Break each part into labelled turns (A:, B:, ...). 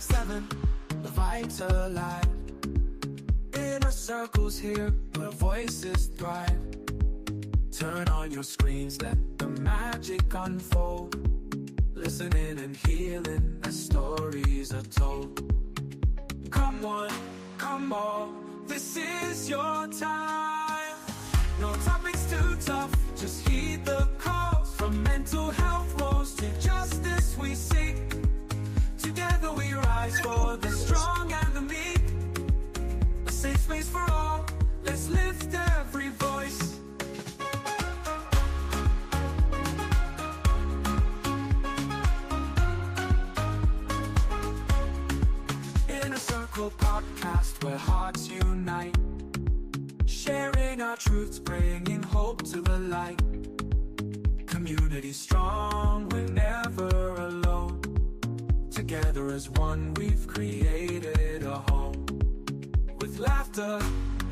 A: 106.7, the vibes alive. Inner circles here, where voices thrive. Turn on your screens, let the magic unfold. Listening and healing as stories are told. Come on, come on, this is your time. No topics too tough, just heed the calls. From mental health woes to justice we seek. Together we rise for the strong and the meek. A safe space for all, let's lift every voice. Inner Circle podcast where hearts unite. Sharing our truths, bringing hope to the light. Community strong, we're never alone. Together as one, we've created a home. With laughter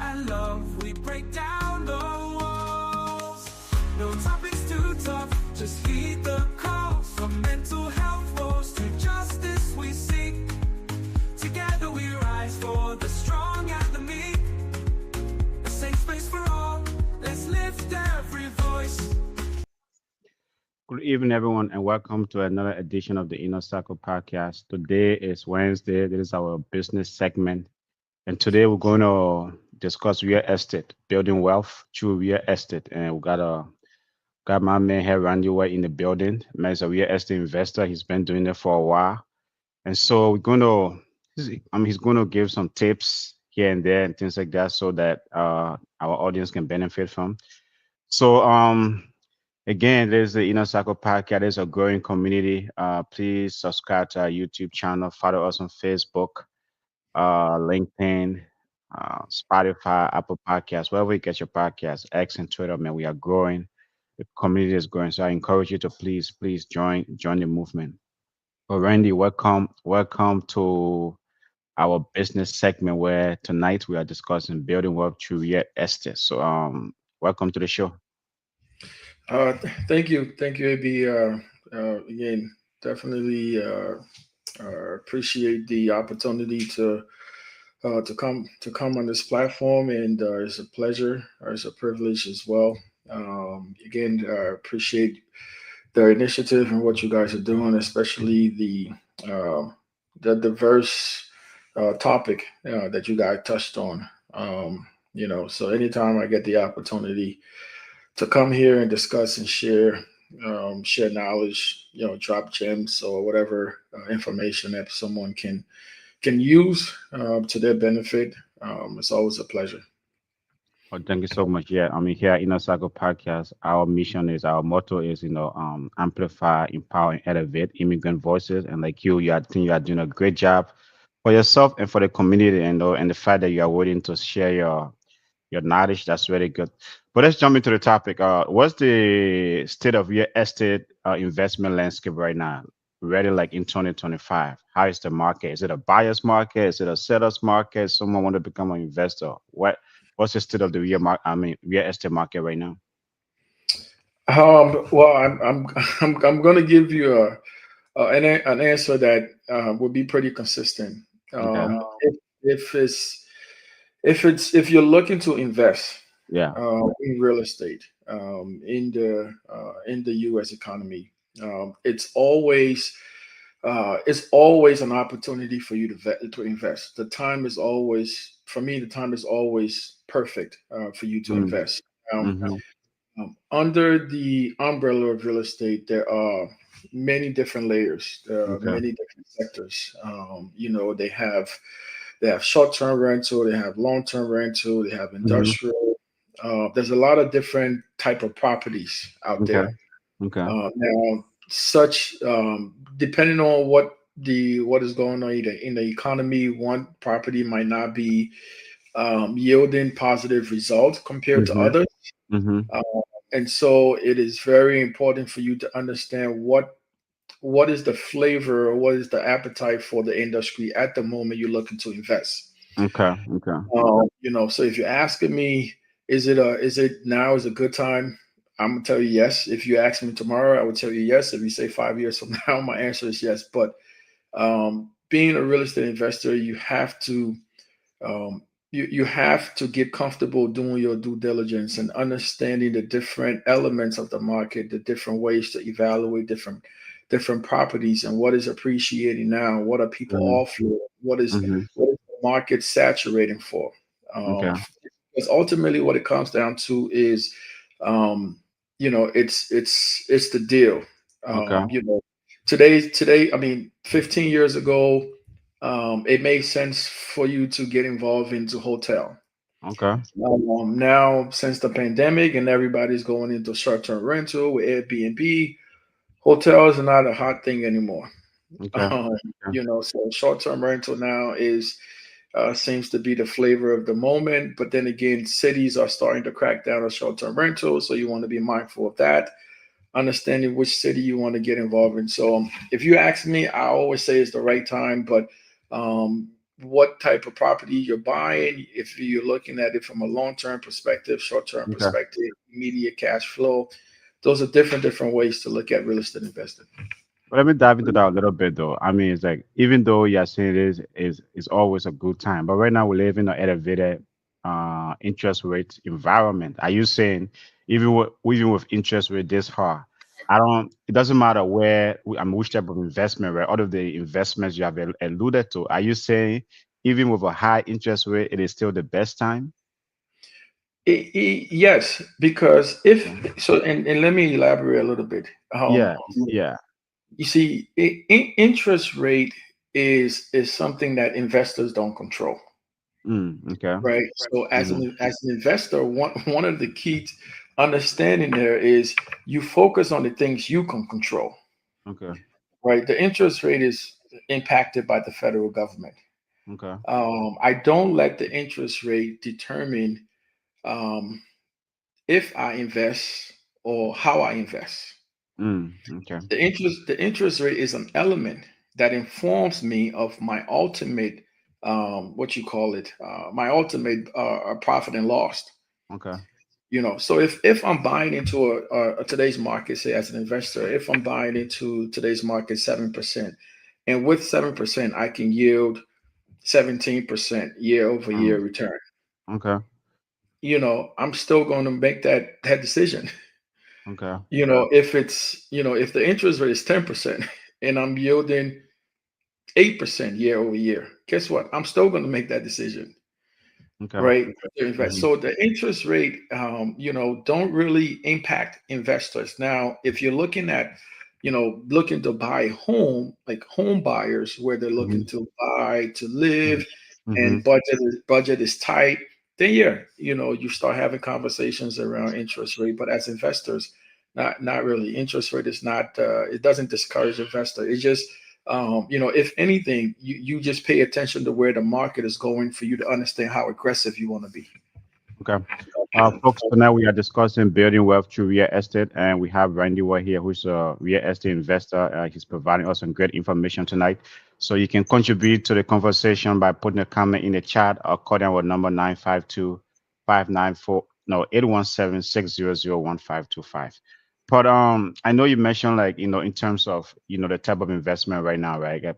A: and love, we break down the walls. No topics too tough, just heed the calls. From mental health woes to justice we seek. Together we rise for the strong and the meek. A safe space for all, let's lift every voice.
B: Good evening, everyone, and welcome to another edition of the Inner Circle podcast. Today is Wednesday. This is our business segment, and today we're going to discuss real estate, building wealth through real estate. And we got my man here, Randy White, in the building. Man is a real estate investor. He's been doing it for a while, and so he's going to give some tips here and there and things like that, so that our audience can benefit from. So again, there's the Inner Circle podcast. There's a growing community. Please subscribe to our YouTube channel. Follow us on Facebook, LinkedIn, Spotify, Apple Podcasts, wherever you get your podcasts, X and Twitter. Man, we are growing. The community is growing. So I encourage you to please join the movement. Well, Randy, welcome to our business segment where tonight we are discussing building wealth through real estate. So welcome to the show.
C: Uh, thank you, AB. Again, definitely appreciate the opportunity to come on this platform, and it's a pleasure, or it's a privilege as well. Again, appreciate the initiative and what you guys are doing, especially the diverse topic that you guys touched on. So anytime I get the opportunity to come here and discuss and share knowledge, drop gems or whatever information that someone can use to their benefit. It's always a pleasure.
B: Oh, thank you so much. Yeah, I mean, here at Inner Circle Podcast, our motto is, amplify, empower, and elevate immigrant voices. And like I think you are doing a great job for yourself and for the community, and the fact that you are willing to share your knowledge, that's really good. But let's jump into the topic. What's the state of real estate investment landscape right now? Really, like in 2025, how is the market? Is it a buyer's market? Is it a seller's market? Someone want to become an investor? What's the state of the real estate market right now?
C: Well, I'm going to give you an answer that would be pretty consistent.
B: Okay.
C: If you're looking to invest
B: Yeah.
C: in real estate in the U.S. economy, it's always an opportunity for you to invest. The time is always, for me, perfect for you to invest.
B: Mm-hmm.
C: Under the umbrella of real estate, there are many different layers. There are
B: Okay.
C: many different sectors. They have short-term rental, they have long-term rental, they have
B: Mm-hmm.
C: industrial. There's a lot of different type of properties out
B: Okay.
C: there.
B: Okay.
C: Now, depending on what is going on in the economy, one property might not be yielding positive results compared to
B: Mm-hmm.
C: others.
B: Mm-hmm.
C: And so it is very important for you to understand what is the flavor or what is the appetite for the industry at the moment you're looking to invest.
B: Okay. Okay.
C: So if you're asking me, is it now is a good time? I'm gonna tell you yes. If you ask me tomorrow, I would tell you yes. If you say 5 years from now, my answer is yes. But being a real estate investor, you have to you have to get comfortable doing your due diligence and understanding the different elements of the market, the different ways to evaluate different properties and what is appreciating now, what are people
B: Mm-hmm.
C: offering,
B: Mm-hmm.
C: what is the market saturating for.
B: Okay.
C: Because ultimately what it comes down to is um, it's the deal.
B: Okay.
C: Today, I mean, 15 years ago, it made sense for you to get involved into hotel.
B: Okay.
C: Now, since the pandemic and everybody's going into short-term rental with Airbnb, hotels are not a hot thing anymore.
B: Okay. Okay.
C: So short-term rental now is seems to be the flavor of the moment. But then again, cities are starting to crack down on short-term rentals, so you want to be mindful of that, understanding which city you want to get involved in. So if you ask me, I always say it's the right time, but um, what type of property you're buying, if you're looking at it from a long-term perspective, short-term
B: Okay.
C: perspective, immediate cash flow, those are different ways to look at real estate investing.
B: But let me dive into that a little bit though. I mean, it's like even though you're saying it is always a good time, but right now we live in an elevated interest rate environment. Are you saying even with interest rate this high, I don't it doesn't matter I mean which type of investment, right? All of the investments you have alluded to, are you saying even with a high interest rate, it is still the best time?
C: Yes, because if
B: Yeah.
C: so, and let me elaborate a little bit.
B: Yeah. Yeah.
C: You see, interest rate is something that investors don't control,
B: Okay.
C: right? So
B: Mm-hmm.
C: as an investor, one of the key understanding there is you focus on the things you can control,
B: Okay.
C: right? The interest rate is impacted by the federal government.
B: Okay.
C: I don't let the interest rate determine um, if I invest or how I invest.
B: Okay.
C: The interest rate is an element that informs me of my ultimate what you call it my ultimate profit and loss.
B: Okay.
C: So if I'm buying into a today's market, say as an investor, if I'm buying into today's market 7%, and with 7% I can yield 17% year over year
B: Mm,
C: return,
B: okay.
C: I'm still going to make that decision.
B: Okay.
C: If the interest rate is 10% and I'm yielding 8% year over year, guess what? I'm still going to make that decision,
B: Okay.
C: right? To invest.
B: Mm-hmm.
C: So the interest rate, don't really impact investors. Now, if you're looking to buy a home, like home buyers, where they're
B: Mm-hmm.
C: looking to buy to live
B: Mm-hmm.
C: and budget is tight, then yeah, you start having conversations around interest rate. But as investors, not really. Interest rate is not. It doesn't discourage investor. It just if anything, you just pay attention to where the market is going for you to understand how aggressive you want to be.
B: Okay. Folks, tonight we are discussing building wealth through real estate, and we have Randy Ward here, who's a real estate investor. He's providing us some great information tonight. So you can contribute to the conversation by putting a comment in the chat or calling our number 952-594 no 817-600-1525. But I know you mentioned like in terms of the type of investment right now, right? Like,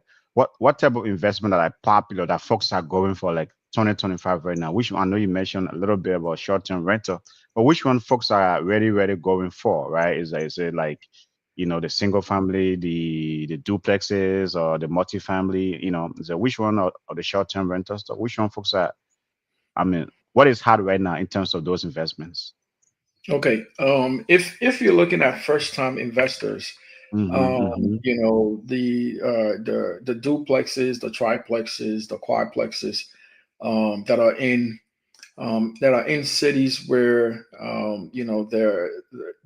B: what type of investment that are popular that folks are going for like 2025 right now? Which one? I know you mentioned a little bit about short-term rental, but which one folks are really going for, right? Is it like the single family, the duplexes, or the multifamily? Is it which one or the short-term rentals? So which one folks are? I mean, what is hard right now in terms of those investments?
C: Okay. If you're looking at first time investors,
B: Mm-hmm, mm-hmm,
C: the duplexes, the triplexes, the quadplexes that are in cities where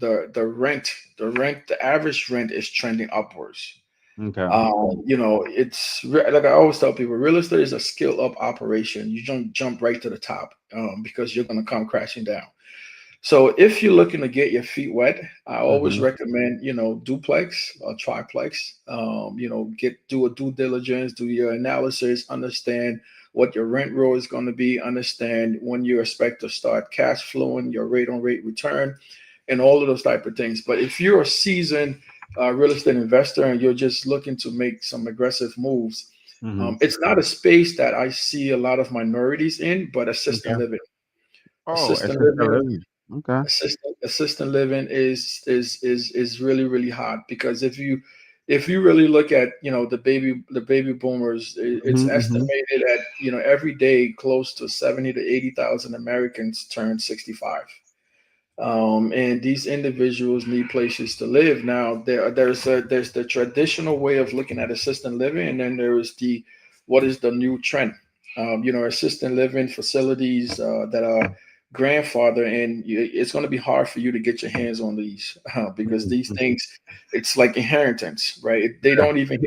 C: the average rent is trending upwards.
B: okay,
C: Like I always tell people, real estate is a skill up operation. You don't jump right to the top because you're going to come crashing down. So if you're looking to get your feet wet, I always
B: mm-hmm,
C: recommend, duplex or triplex. Do a due diligence, do your analysis, understand what your rent roll is going to be, understand when you expect to start cash flowing, your rate on rate return, and all of those type of things. But if you're a seasoned real estate investor and you're just looking to make some aggressive moves,
B: Mm-hmm.
C: It's not a space that I see a lot of minorities in, but assisted
B: Okay.
C: living.
B: Oh,
C: Assisted
B: assisted
C: living,
B: living. Okay.
C: assisted living is really really hot because if you really look at the baby boomers, it's
B: Mm-hmm, mm-hmm.
C: estimated at every day close to 70 to 80,000 Americans turn 65. And these individuals need places to live. Now, there's the traditional way of looking at assisted living, and then there is the what is the new trend. Assisted living facilities that are grandfather, and it's going to be hard for you to get your hands on these because these
B: Mm-hmm.
C: things, it's like inheritance, right? They don't even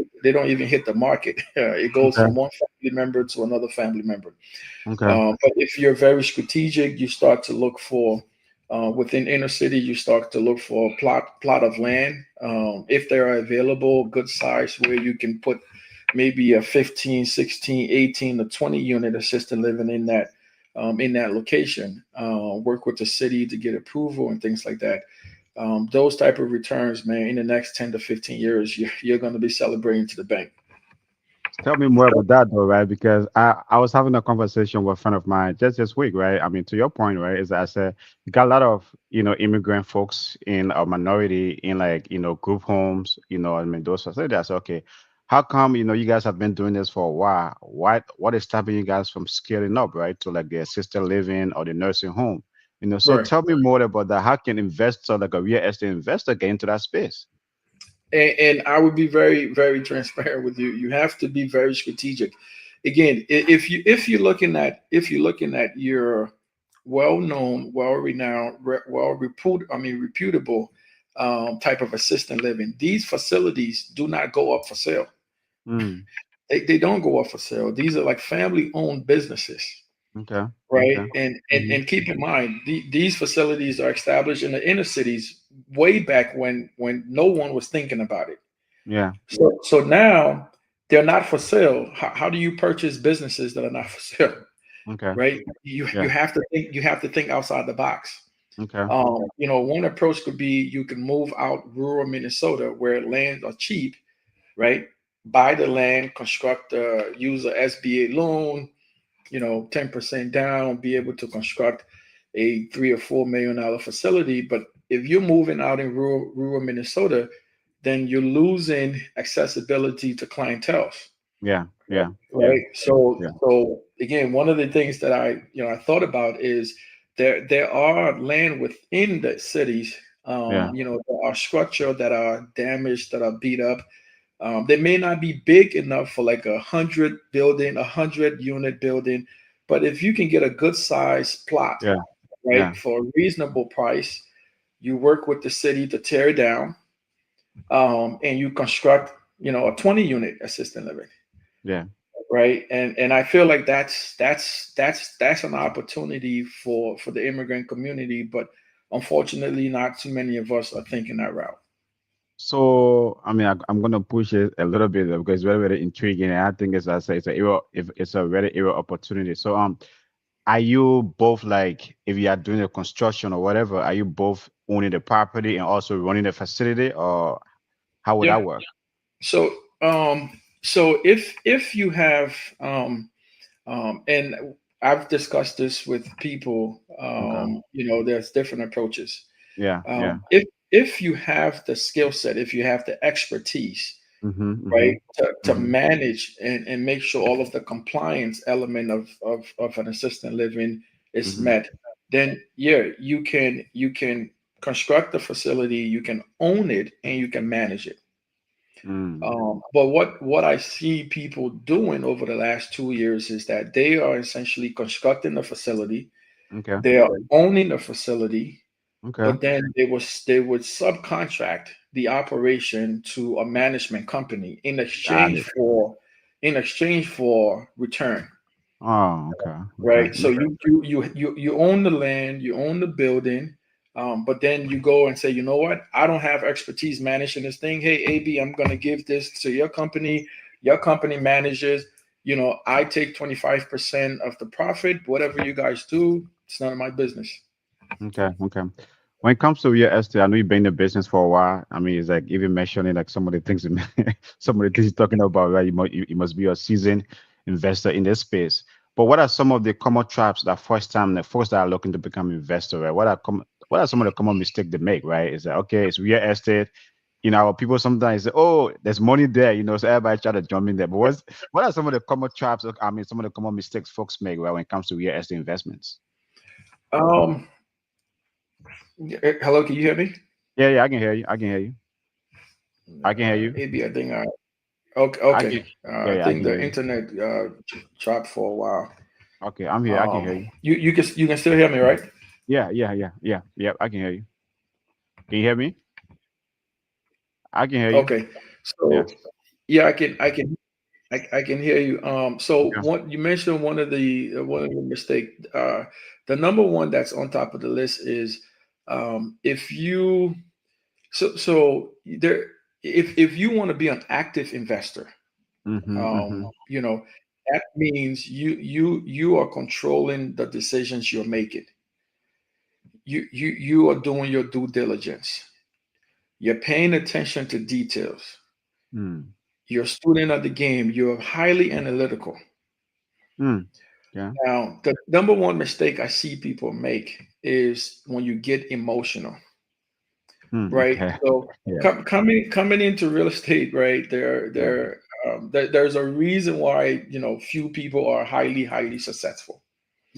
C: hit the market. It goes
B: Okay.
C: from one family member to another family member.
B: Okay.
C: But if you're very strategic, you start to look for within inner city. You start to look for plot of land if they are available, good size where you can put maybe a 15, 16, 18, or 20 unit assisted living in that location. Work with the city to get approval and things like that. Those type of returns, man, in the next 10 to 15 years, you're going to be celebrating to the bank.
B: Tell me more about that though, right? Because I was having a conversation with a friend of mine just this week, right? I mean, to your point, right, is that I said you got a lot of, immigrant folks in a minority in like, group homes, I mean, those facilities. I said, okay, how come, you guys have been doing this for a while? What is stopping you guys from scaling up, right? To like the assisted living or the nursing home? So
C: Right.
B: tell me more about that. How can investor, like a real estate investor, get into that space?
C: And I would be very, very transparent with you. You have to be very strategic. Again, if you're looking at your well-known, well-renowned, reputable type of assistant living, these facilities do not go up for sale.
B: Mm,
C: They don't go up for sale. These are like family-owned businesses,
B: okay.
C: right?
B: Okay.
C: And keep in mind, these facilities are established in the inner cities way back when no one was thinking about it.
B: Yeah.
C: So now they're not for sale. How do you purchase businesses that are not for sale?
B: Okay.
C: Right? You
B: Yeah.
C: you have to think outside the box.
B: Okay.
C: One approach could be you can move out rural Minnesota where lands are cheap, right? Buy the land, construct, use a SBA loan, 10% down, be able to construct a $3 or $4 million facility. But if you're moving out in rural Minnesota, then you're losing accessibility to clientele.
B: Yeah, yeah, yeah,
C: Right. So
B: yeah,
C: so again, one of the things that I thought about is there are land within the cities,
B: yeah,
C: that are structured, that are damaged, that are beat up. They may not be big enough for like 100 unit building, but if you can get a good size plot,
B: yeah,
C: right,
B: yeah,
C: for a reasonable price, you work with the city to tear it down, and you construct, a 20 unit assisted living,
B: yeah.
C: right? And I feel like that's an opportunity for the immigrant community, but unfortunately, not too many of us are thinking that route.
B: So, I mean, I'm gonna push it a little bit because it's very, very intriguing, and I think I say, if it's a very era opportunity. So, are you both like, if you are doing the construction or whatever, are you both owning the property and also running the facility, or how would
C: Yeah.
B: that work?
C: So if you have and I've discussed this with people,
B: Okay.
C: there's different approaches.
B: Yeah, yeah.
C: If you have the skill set, if you have the expertise,
B: Mm-hmm, mm-hmm,
C: right, to
B: mm-hmm,
C: manage and make sure all of the compliance element of an assistant living is
B: mm-hmm,
C: met, then yeah, you can construct the facility, you can own it, and you can manage it.
B: mm.
C: But what I see people doing over the last 2 years is that they are essentially constructing the facility,
B: Okay,
C: they are owning the facility,
B: okay.
C: but then they would subcontract the operation to a management company
B: Got it.
C: in exchange for return.
B: Oh, okay, okay,
C: Right. So you own the land, you own the building, but then you go and say, you know what? I don't have expertise managing this thing. Hey, AB, I'm going to give this to your company. Your company manages. I take 25% of the profit. Whatever you guys do, it's none of my business.
B: okay, okay. when it comes to real estate, I know you've been in the business for a while. I mean, it's like even mentioning like some of the things, some of the things you're talking about, right? You must be a seasoned investor in this space. But what are some of the common traps that the first that are looking to become investor, right? What are some of the common mistakes they make, right? Is that okay? It's real estate. People sometimes say, "Oh, there's money there," so everybody try to jump in there. But what are some of the common traps? I mean, some of the common mistakes folks make, right, when it comes to real estate investments?
C: Um, Hello, can you hear me?
B: Yeah, yeah, I can hear you. I can hear you. I can hear you.
C: AB, I think okay,
B: I can.
C: okay.
B: Yeah,
C: I
B: yeah, I
C: think
B: can hear
C: the
B: you.
C: internet dropped for a while.
B: Okay, I'm here. I can hear you.
C: You can still hear me, right?
B: Yeah, yeah, yeah, yeah, yeah. I can hear you. Can you hear me? I can hear you.
C: Okay.
B: Yeah.
C: So yeah, I can hear you. So
B: Okay.
C: what you mentioned, one of the mistake. The number one that's on top of the list is, if you there if you want to be an active investor,
B: Mm-hmm. Mm-hmm.
C: that means you are controlling the decisions you're making. You are doing your due diligence. You're paying attention to details.
B: Mm.
C: You're a student of the game. You're highly analytical.
B: Mm. Yeah.
C: Now, the number one mistake I see people make is when you get emotional,
B: Mm.
C: right?
B: Okay.
C: So
B: Yeah.
C: coming into real estate, right?
B: Yeah.
C: There's a reason why few people are highly successful.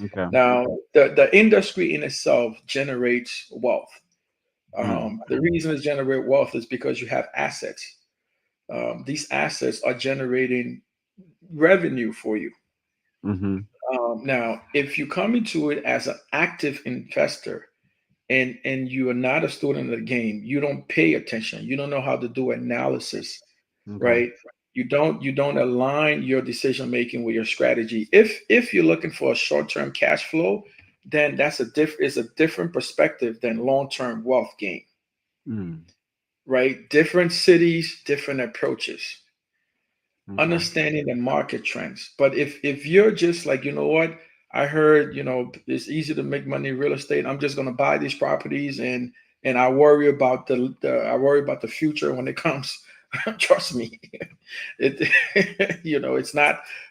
B: Okay.
C: Now, the industry in itself generates wealth.
B: Mm.
C: The reason it generates wealth is because you have assets. These assets are generating revenue for you.
B: Mm-hmm.
C: Now, if you come into it as an active investor and you are not a student of the game, you don't pay attention, you don't know how to do analysis,
B: Okay.
C: right? You don't align your decision making with your strategy. If you're looking for a short-term cash flow, then is a different perspective than long-term wealth gain,
B: Mm.
C: right? Different cities, different approaches,
B: Okay.
C: understanding the market trends. But if you're just like, what, I heard, it's easy to make money in real estate. I'm just going to buy these properties and I worry about the future when it comes. Trust me, it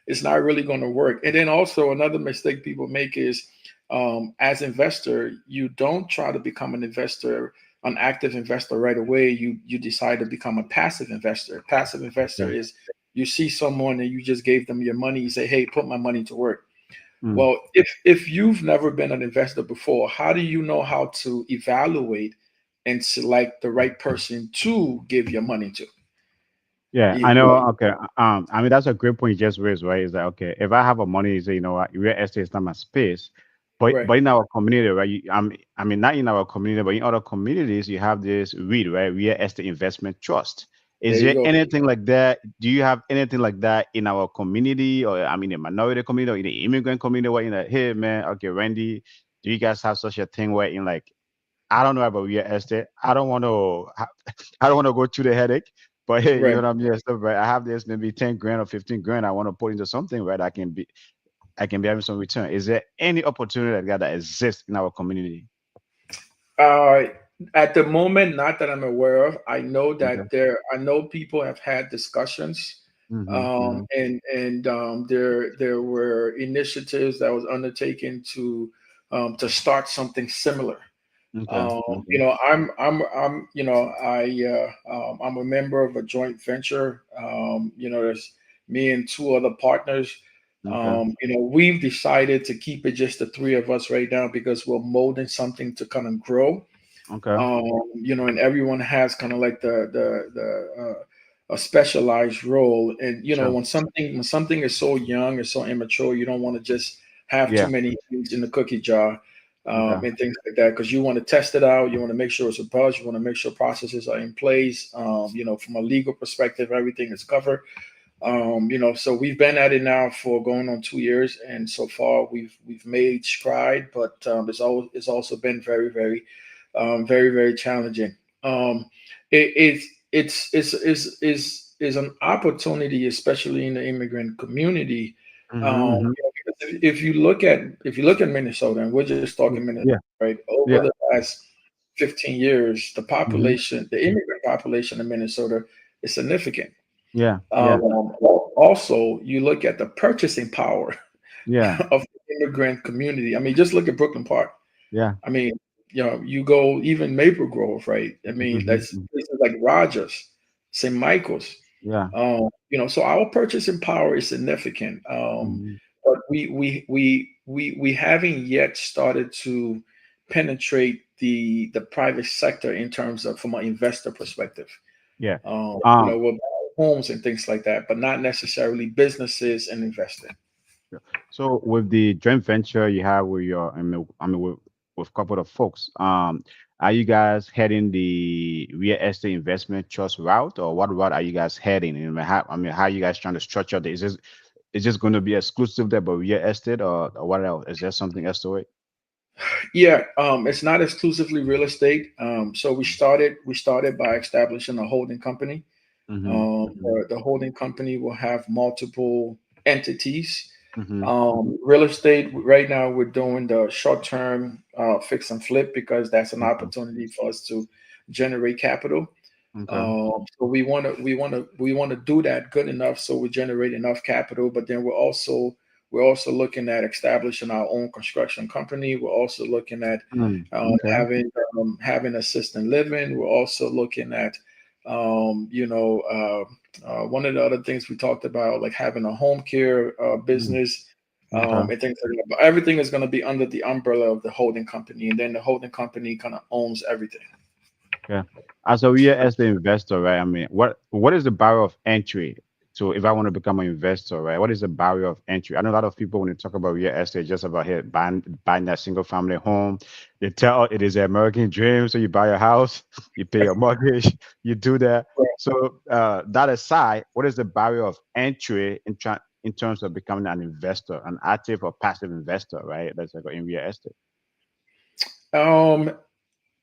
C: it's not really going to work. And then also another mistake people make is, as investor, you don't try to become an active investor right away. You decide to become a passive investor. Passive investor
B: Okay.
C: is, you see someone and you just gave them your money. You say, "Hey, put my money to work."
B: Mm.
C: Well, if you've never been an investor before, how do you know how to evaluate and select the right person to give your money to?
B: Yeah,
C: You-
B: I know.
C: you-
B: Okay. I mean, that's a great point you just raised, right? Is that okay? If I have a money, you say, what, real estate is not my space. But
C: right.
B: in our community, right? I mean, not in our community, but in other communities, you have this REIT, right? Real Estate Investment Trust.
C: There
B: Is
C: you
B: there
C: go.
B: anything like that? Do you have anything like that in our community, or I mean, the minority community, or in the immigrant community? Where in like, hey, man, okay, Randy, do you guys have such a thing where in like, I don't know about real estate. I don't want to. I don't want to go through the headache. But hey, you
C: Right.
B: know what I mean? Stuff, right? I have this maybe 10 grand or 15 grand. I want to put into something, right? I can be having some return. Is there any opportunity like that exists in our community?
C: Uh, at the moment, not that I'm aware of. I know
B: Okay.
C: that I know people have had discussions,
B: Mm-hmm, mm-hmm.
C: and there were initiatives that was undertaken to start something similar.
B: Okay. Okay.
C: I'm a member of a joint venture. There's me and two other partners.
B: Okay.
C: We've decided to keep it just the three of us right now because we're molding something to kind of grow.
B: Okay.
C: And everyone has kind of like a specialized role. And
B: Sure.
C: when something is so young or so immature, you don't want to just have too
B: Yeah.
C: many things in the cookie jar,
B: Okay.
C: and things like that, because you want to test it out. You want to make sure it's a buzz. You want to make sure processes are in place. From a legal perspective, everything is covered. So we've been at it now for going on 2 years, and so far we've made stride, but it's also been very, very challenging. It's an opportunity, especially in the immigrant community.
B: Mm-hmm, mm-hmm.
C: Because if you look at Minnesota, and we're just talking Minnesota,
B: Yeah.
C: right? Over
B: Yeah.
C: the last 15 years, the
B: Hmm.
C: population, the immigrant population in Minnesota is significant.
B: Yeah,
C: Um,
B: yeah,
C: Also, you look at the purchasing power
B: yeah,
C: of the immigrant community. I mean, just look at Brooklyn Park.
B: yeah.
C: I mean, you go even Maple Grove, right? I mean, that's
B: Hmm.
C: places like Rogers, St. Michael's.
B: Yeah.
C: So our purchasing power is significant.
B: Hmm.
C: But we haven't yet started to penetrate the private sector in terms of from an investor perspective.
B: Yeah. Um.
C: With homes and things like that, but not necessarily businesses and investing.
B: So with the joint venture you have with your, I mean with a couple of folks, are you guys heading the real estate investment trust route, or what route are you guys heading? And how are you guys trying to structure this? Is this going to be exclusive there, but real estate, or what else? Is there something else to it?
C: Yeah, it's not exclusively real estate. So we started by establishing a holding company.
B: Mm-hmm. Mm-hmm.
C: The holding company will have multiple entities.
B: Mm-hmm.
C: Real estate right now we're doing the short term fix and flip because that's an
B: Okay.
C: opportunity for us to generate capital.
B: Okay.
C: So we want to do that good enough so we generate enough capital. But then we're also looking at establishing our own construction company. We're also looking at
B: Mm. Okay.
C: having assisted living. We're also looking at one of the other things we talked about, like having a home care
B: Mm.
C: business.
B: Okay.
C: And things like that. But everything is going to be under the umbrella of the holding company, and then the holding company kind of owns everything.
B: Yeah. As a real estate investor, right? I mean, what is the barrier of entry? So if I want to become an investor, right? What is the barrier of entry? I know a lot of people when they talk about real estate, just about here buying that single family home. They tell it is the American dream. So you buy a house, you pay your mortgage, you do that. So that aside, what is the barrier of entry in terms of becoming an investor, an active or passive investor, right? That's like in real estate.
C: Um,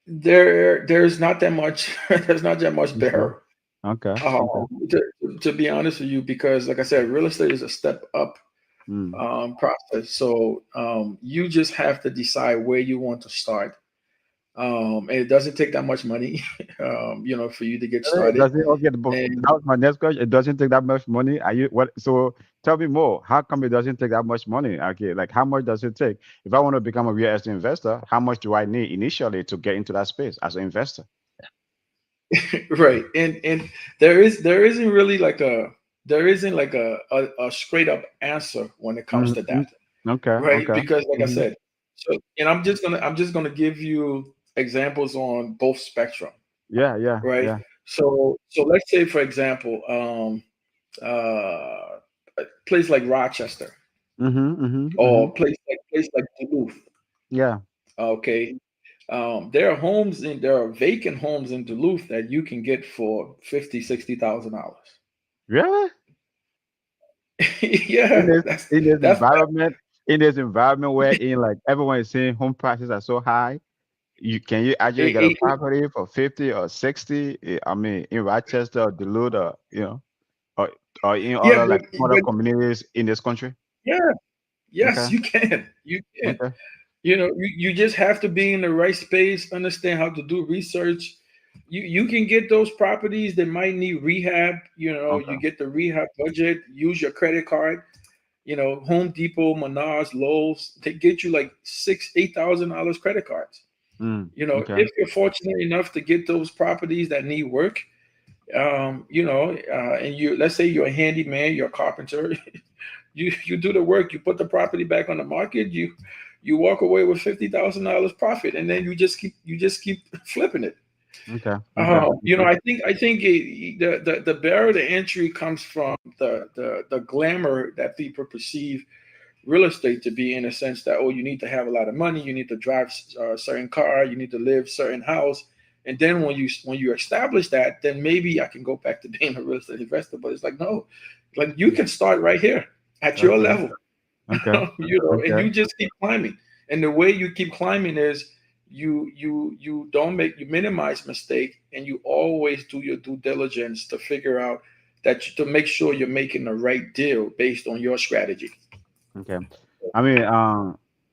C: there's not that much there's not that much
B: Okay.
C: better.
B: Okay. Okay.
C: To be honest with you, because like I said, real estate is a step up
B: Mm.
C: process. So you just have to decide where you want to start. And it doesn't take that much money, for you to get
B: Really?
C: started.
B: Does it okay?
C: And
B: That was my next question. It doesn't take that much money. Are you what? So tell me more. How come it doesn't take that much money? Okay, like how much does it take? If I want to become a real estate investor, how much do I need initially to get into that space as an investor?
C: right, and there isn't like a straight up answer when it comes to
B: Mm-hmm.
C: that.
B: Okay.
C: Right?
B: Okay.
C: Because like I
B: Mm-hmm.
C: said, so and I'm just gonna give you examples on both spectrum,
B: Yeah. Yeah.
C: right?
B: Yeah.
C: So let's say for example, a place like Rochester
B: Mm-hmm. Mm-hmm. Mm-hmm.
C: or place like Duluth,
B: Yeah.
C: okay. There are vacant homes in Duluth that you can get for 50, $60,000.
B: Really? In
C: Yeah,
B: this in this
C: that's
B: environment, where in like everyone is saying home prices are so high, can you actually get a
C: that.
B: property for 50 or 60? I mean, in Rochester or Duluth, or or in
C: Yeah,
B: other like smaller
C: but
B: communities in this country?
C: yeah,
B: Okay.
C: yes, you can. You can.
B: Okay.
C: You just have to be in the right space, understand how to do research. You can get those properties that might need rehab.
B: Okay.
C: You get the rehab budget, use your credit card. Home Depot, Menards, Lowe's, they get you like $8,000 credit cards.
B: Mm, okay.
C: If you're fortunate enough to get those properties that need work, and let's say you're a handyman, you're a carpenter, you do the work, you put the property back on the market, you walk away with $50,000 profit, and then you just keep flipping it.
B: Okay. Okay. Okay.
C: I think the barrier to entry comes from the glamour that people perceive real estate to be, in a sense that, oh, you need to have a lot of money, you need to drive a certain car, you need to live certain house, and then when you establish that, then maybe I can go back to being a real estate investor. But it's like, no, like you can start right here at your
B: Okay.
C: level.
B: Okay.
C: And
B: Okay.
C: you just keep climbing. And the way you keep climbing is you minimize mistake, and you always do your due diligence to figure out to make sure you're making the right deal based on your strategy.
B: Okay. I mean,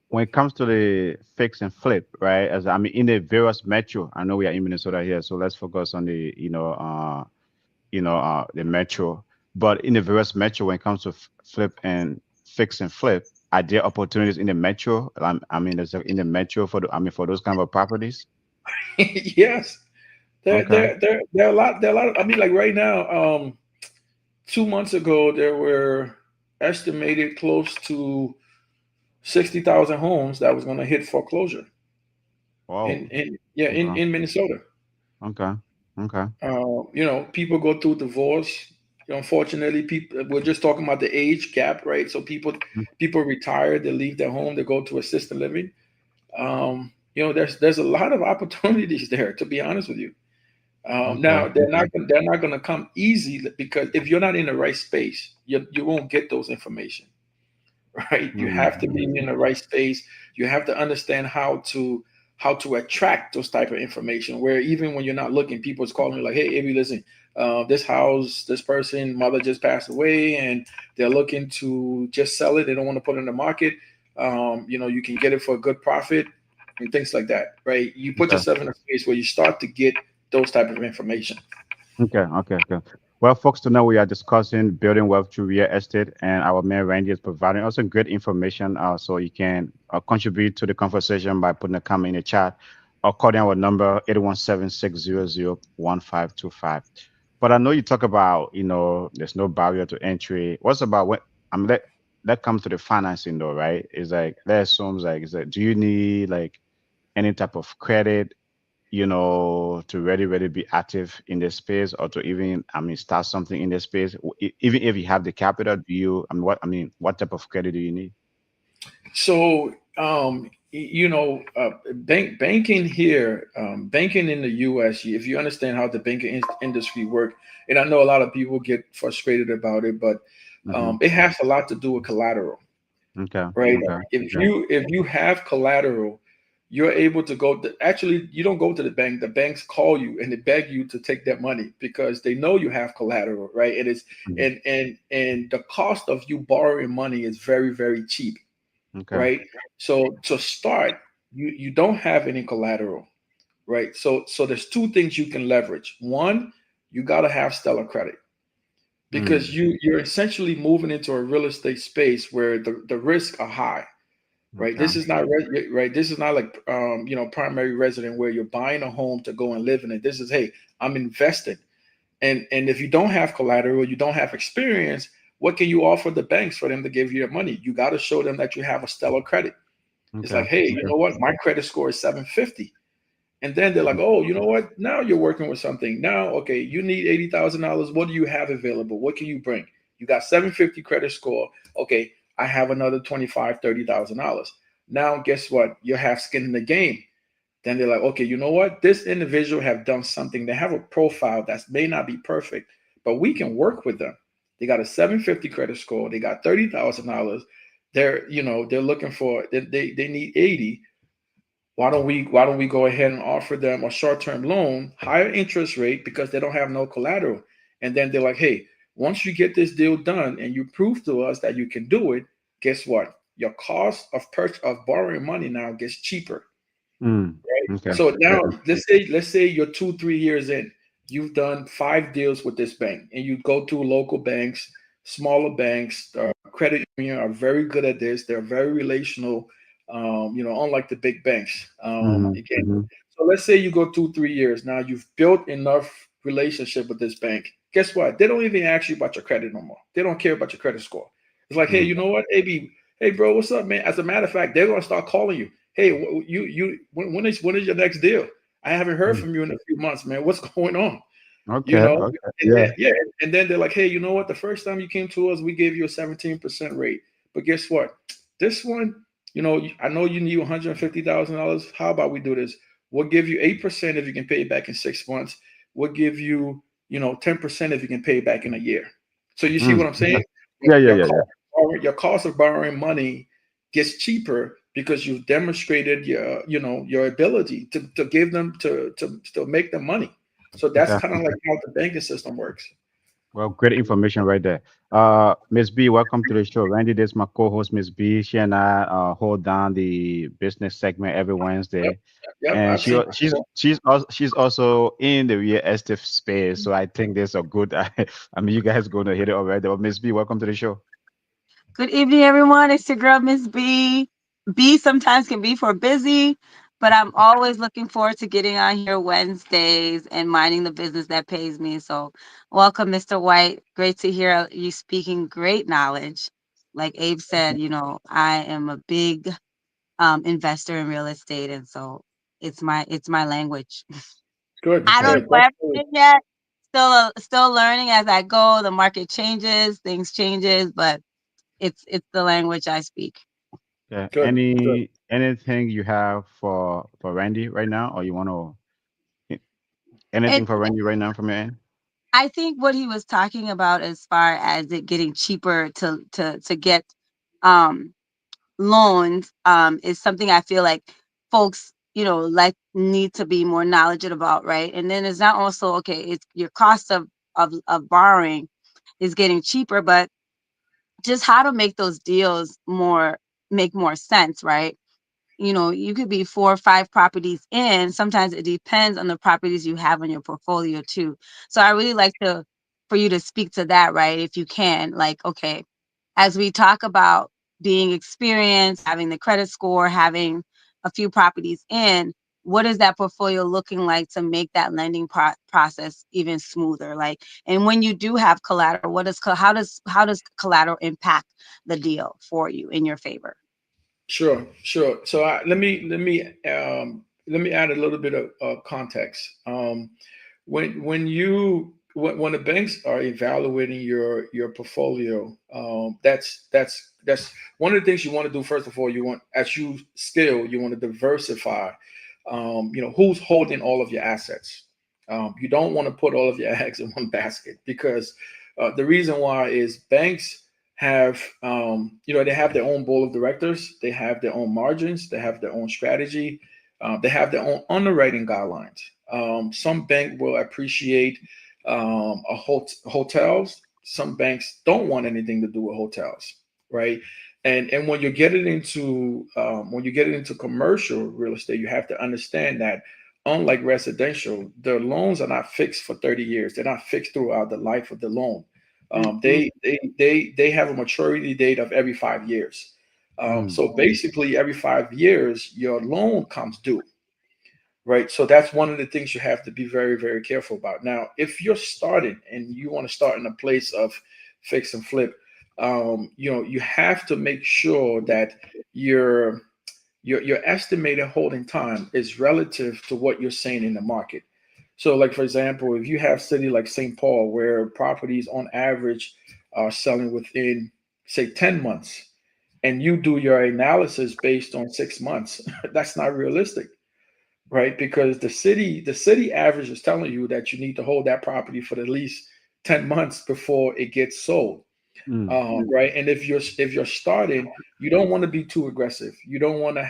B: when it comes to the fix and flip, right? As I mean, in the various metro, I know we are in Minnesota here, so let's focus on the, the metro. But in the various metro, when it comes to flip and fix and flip, are there opportunities in the metro? I mean, in the metro for for those kind of properties.
C: Yes,
B: Okay.
C: there are a lot. There are a lot. I mean, like right now, 2 months ago, there were estimated close to 60,000 homes that was going to hit foreclosure
B: Wow. Okay.
C: in Minnesota.
B: Okay. Okay.
C: People go through divorce. Unfortunately, people, we're just talking about the age gap, right? So people retire, they leave their home, they go to assisted living. There's a lot of opportunities there, to be honest with you.
B: Okay.
C: Now they're not gonna come easy, because if you're not in the right space, you won't get those information. Right? You have to be
B: Mm-hmm.
C: in the right space. You have to understand how to attract those type of information. Where even when you're not looking, people's calling you like, "Hey, Abby, listen, this house, this person, mother just passed away, and they're looking to just sell it. They don't want to put it in the market. You can get it for a good profit and things like that." Right? You put
B: Okay.
C: yourself in a space where you start to get those type of information.
B: Okay, okay, okay. Well, folks, tonight we are discussing building wealth through real estate, and our man Randy is providing also great information. So you can contribute to the conversation by putting a comment in the chat or calling our number 817-600-1525. But I know you talk about, there's no barrier to entry. What's about when let come to the financing though, right? It's like let's assume like is that do you need like any type of credit to really be active in the space or to even, start something in the space. Even if you have the capital, do you, what type of credit do you need?
C: So, banking here, banking in the U.S. If you understand how the banking industry work, and I know a lot of people get frustrated about it, but
B: Mm-hmm.
C: it has a lot to do with collateral,
B: Okay.
C: right?
B: Okay.
C: If you have collateral, you're able to go. Actually, you don't go to the bank. The banks call you and they beg you to take that money because they know you have collateral, right? And it's
B: Mhm.
C: and the cost of you borrowing money is very, very cheap,
B: Okay.
C: right? So to start, you don't have any collateral, right? So there's two things you can leverage. One, you got to have stellar credit, because
B: Mm.
C: you're essentially moving into a real estate space where the risks are high, right?
B: Okay.
C: This is not right. This is not like primary resident where you're buying a home to go and live in it. This is, hey, I'm investing, and if you don't have collateral, you don't have experience. What can you offer the banks for them to give you your money? You got to show them that you have a stellar credit. It's
B: Okay.
C: like, hey, you
B: Okay.
C: know what? My credit score is 750. And then they're like, oh, you know what? Now you're working with something. Now, okay, you need $80,000. What do you have available? What can you bring? You got 750 credit score. Okay, I have another $30,000. Now, guess what? You have skin in the game. Then they're like, okay, you know what? This individual have done something. They have a profile that may not be perfect, but we can work with them. They got a 750 credit score. They got $30,000. They're looking for they need 80. Why don't we go ahead and offer them a short-term loan, higher interest rate, because they don't have no collateral. And then they're like, hey, once you get this deal done and you prove to us that you can do it, guess what? Your cost of purchase of borrowing money now gets cheaper.
B: Mm.
C: Right.
B: Okay.
C: So now
B: Okay.
C: let's say you're 2-3 years in, you've done 5 deals with this bank, and you go to local banks, smaller banks, credit union are very good at this. They're very relational, unlike the big banks.
B: Mm-hmm.
C: Again,
B: Mm-hmm.
C: so let's say you go 2-3 years. Now you've built enough relationship with this bank. Guess what? They don't even ask you about your credit no more. They don't care about your credit score. It's like, hey,
B: Mm.
C: you know what, AB? Hey, bro, what's up, man? As a matter of fact, they're gonna start calling you. Hey, when is your next deal? I haven't heard
B: Mm.
C: from you in a few months, man. What's going on?
B: Okay.
C: You know,
B: Okay.
C: and
B: Yeah.
C: then, yeah, and then they're like, hey, you know what? The first time you came to us, we gave you a 17% rate. But guess what? This one, I know you need $150,000. How about we do this? We'll give you 8% if you can pay it back in 6 months. We'll give you, 10% if you can pay it back in a year. So you see
B: Mm.
C: what I'm saying?
B: Yeah. Yeah.
C: Your
B: Yeah. Yeah.
C: cost of borrowing money gets cheaper because you've demonstrated your ability to give them to make them money. So that's
B: Okay.
C: kind of like how the banking system works.
B: Well, great information right there. Miss B, welcome to the show. Randy, this is my co-host, Miss B. She and I hold down the business segment every
C: Yep,
B: Wednesday,
C: yep,
B: and
C: I've seen it before.
B: she's also in the real estate space. So I think there's a good. I mean, you guys going to hit it already. But Miss B, welcome to the show.
D: Good evening, everyone. It's your girl, Miss B. B sometimes can be for busy, but I'm always looking forward to getting on here Wednesdays and minding the business that pays me. So, welcome, Mr. White. Great to hear you speaking great knowledge. Like Abe said, I am a big investor in real estate, and so it's my language.
C: Good,
D: I don't
C: good.
D: know
C: That's good.
D: everything yet. Still learning as I go. The market changes, things changes, but it's the language I speak.
B: Yeah.
C: Good, good.
B: Anything you have for Randy right now, or you want to
D: And
B: anything for Randy right now from your end?
D: I think what he was talking about as far as it getting cheaper to get um loans is something I feel like folks, like need to be more knowledgeable about, right? And then it's not also okay, it's your cost of borrowing is getting cheaper, but just how to make those deals make more sense, right? You could be 4 or 5 properties in. Sometimes it depends on the properties you have in your portfolio too. So I really like for you to speak to that, right? If you can, like, okay, as we talk about being experienced, having the credit score, having a few properties in, what is that portfolio looking like to make that lending process even smoother? Like, and when you do have collateral, how does collateral impact the deal for you in your favor?
C: Sure, sure. So let me add a little bit of context. When the banks are evaluating your portfolio, that's one of the things you want to do. First of all, you want, as you scale, you want to diversify. Who's holding all of your assets. You don't want to put all of your eggs in one basket, because the reason why is banks have they have their own board of directors, they have their own margins, they have their own strategy, they have their own underwriting guidelines. Some bank will appreciate hotels. Some banks don't want anything to do with hotels, right? And when you get into commercial real estate, you have to understand that unlike residential, the loans are not fixed for 30 years. They're not fixed throughout the life of the loan.
D: Mhm.
C: They have a maturity date of every 5 years.
B: Mm,
C: So basically, every 5 years, your loan comes due, right? So that's one of the things you have to be very, very careful about. Now, if you're starting and you want to start in a place of fix and flip, you have to make sure that your your estimated holding time is relative to what you're seeing in the market. So, like for example, if you have city like St. Paul, where properties on average are selling within, say, 10 months, and you do your analysis based on 6 months, that's not realistic, right? Because the city average is telling you that you need to hold that property for at least 10 months before it gets sold.
B: mm,
C: Right. And if you're starting, you don't want to be too aggressive. You don't want to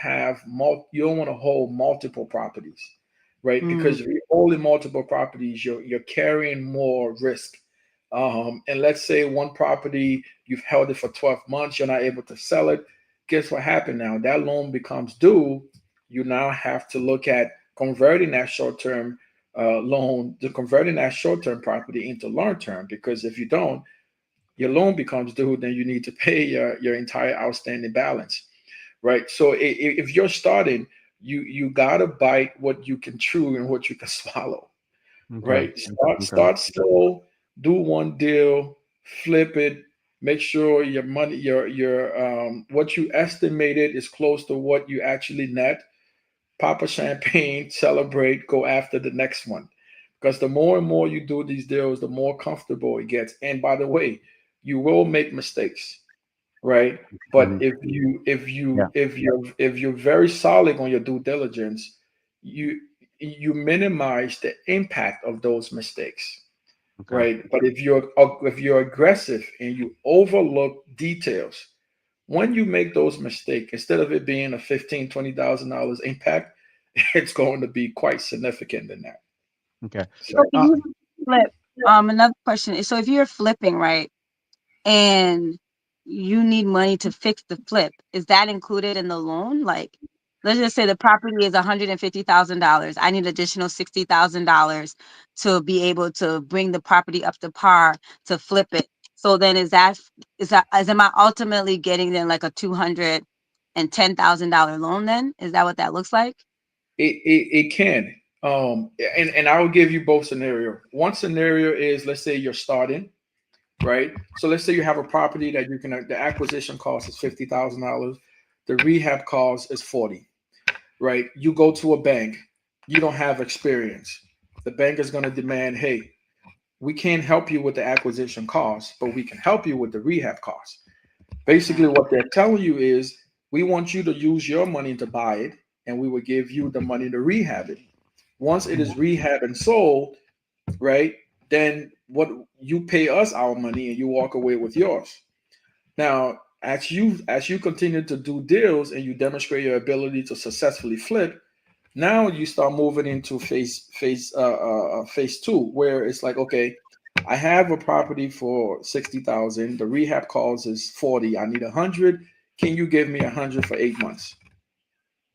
C: you don't want to hold multiple properties, right?
D: Mm,
C: Because if you're holding multiple properties, you're carrying more risk. And let's say one property, you've held it for 12 months, you're not able to sell it. Guess what happened now? That loan becomes due. You now have to look at converting that short-term loan to converting that short-term property into long-term, because if you don't, your loan becomes due, then you need to pay your entire outstanding balance, right? So if you're starting, you gotta bite what you can chew and what you can swallow,
B: okay.
C: right? Start
B: Okay.
C: start slow, do one deal, flip it, make sure your money, your what you estimated is close to what you actually net. Pop a champagne, celebrate, go after the next one. Because the more and more you do these deals, the more comfortable it gets. And by the way, you will make mistakes, right? But
B: Mhm. Yeah.
C: if you're very solid on your due diligence, you you minimize the impact of those mistakes,
B: Okay.
C: right? But if you're aggressive and you overlook details, when you make those mistakes, instead of it being a 15, $20,000 impact, it's going to be quite significant in that.
B: Okay.
D: so
C: So
D: can you flip? Another question is, so if you're flipping, right, and you need money to fix the flip, is that included in the loan? Like, let's just say the property is $150,000. I need additional $60,000 to be able to bring the property up to par to flip it. So then am I ultimately getting then like a $210,000 loan then? Is that what that looks like?
C: It can. And I will give you both scenario. One scenario is, let's say you're starting, right? So let's say you have a property that the acquisition cost is $50,000, the rehab cost is 40, right? You go to a bank, you don't have experience. The bank is going to demand, hey, we can't help you with the acquisition cost, but we can help you with the rehab cost. Basically, what they're telling you is, we want you to use your money to buy it, and we will give you the money to rehab it. Once it is rehab and sold, right, then what you pay us our money and you walk away with yours. Now, as you continue to do deals and you demonstrate your ability to successfully flip, now you start moving into phase two, where it's like, okay, I have a property for 60,000. The rehab cost is 40. I need 100. Can you give me 100 for 8 months?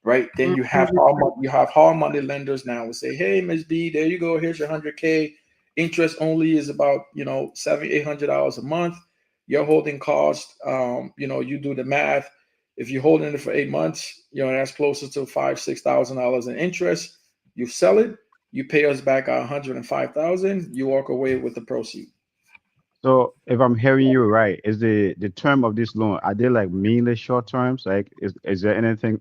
C: Right? Then you have hard money lenders now will say, hey, Ms. B, there you go. Here's your 100K. Interest only is about $700-800 a month. Your holding cost, you do the math. If you're holding it for 8 months, that's closer to $5,000-6,000 in interest. You sell it, you pay us back 105,000. You walk away with the proceed.
B: So if I'm hearing you right, is the term of this loan, are they like mainly short terms? Like is there anything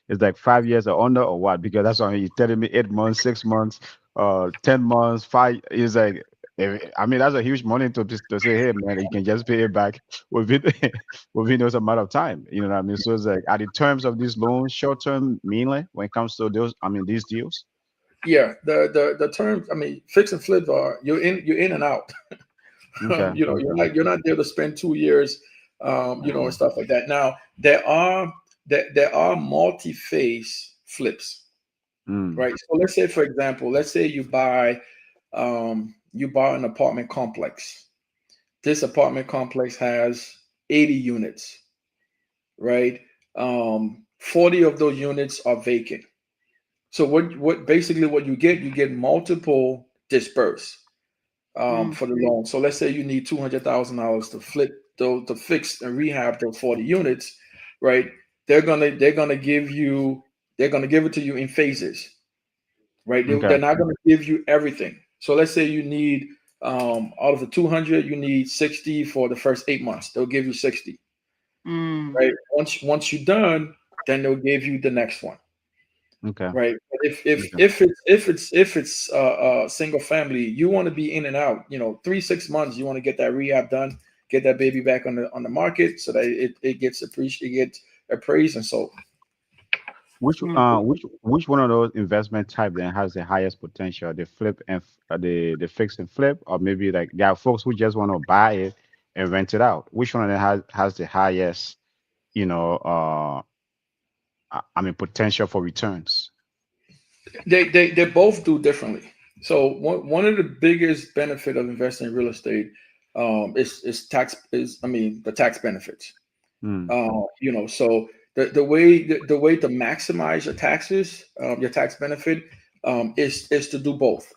B: is like 5 years or under or what? Because that's why you're telling me 8 months, 6 months, 10 months, five is like I mean that's a huge money to say, hey man, you can just pay it back within within those amount of time. You know what I mean? So it's like are the terms of this loan short term mainly when it comes to those these deals?
C: Yeah, the terms. I mean, fix and flip are you're in and out.
B: Okay, okay.
C: You're not there to spend 2 years, and stuff like that. Now there are multi-phase flips,
B: Mm,
C: right? So let's say, for example, let's say you buy an apartment complex. This apartment complex has 80 units, right? 40 of those units are vacant. So what basically what you get multiple dispersed
D: Mm,
C: for the loan. So let's say you need $200,000 to flip those, to fix and rehab those 40 units, right? They're gonna give it to you in phases, right? They're
B: okay,
C: not gonna give you everything. So let's say you need out of the 200, you need 60 for the first 8 months. They'll give you 60,
D: mm,
C: right? Once you're done, then they'll give you the next one.
B: okay,
C: Right. But if if
B: okay.
C: if it's if it's if it's single family, you want to be in and out. 3-6 months, you want to get that rehab done, get that baby back on the market, so that it gets appreciated, it gets appraised and sold.
D: mm.
B: Which one of those investment type then has the highest potential? The flip and the fix and flip, or maybe like there are folks who just want to buy it and rent it out. Which one of them has the highest, you know, potential for returns?
C: They both do differently. So one of the biggest benefit of investing in real estate is tax is I mean the tax benefits.
B: Mm,
C: So the way to maximize your taxes, your tax benefit, is to do both,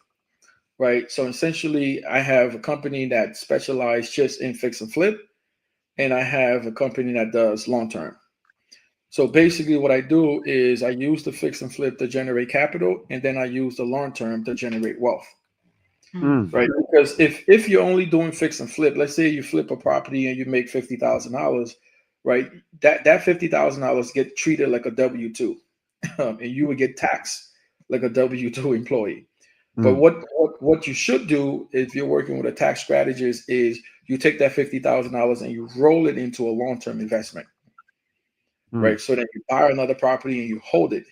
C: right? So essentially, I have a company that specializes just in fix and flip, and I have a company that does long term. So basically, what I do is I use the fix and flip to generate capital, and then I use the long term to generate wealth,
D: Mm,
B: mm,
C: right? Because if you're only doing fix and flip, let's say you flip a property and you make $50,000, right? That $50,000 get treated like a W-2, and you would get taxed like a W-2 employee. But
B: mm,
C: what you should do if you're working with a tax strategist is you take that $50,000 and you roll it into a long-term investment,
B: mm,
C: right? So that you buy another property and you hold it,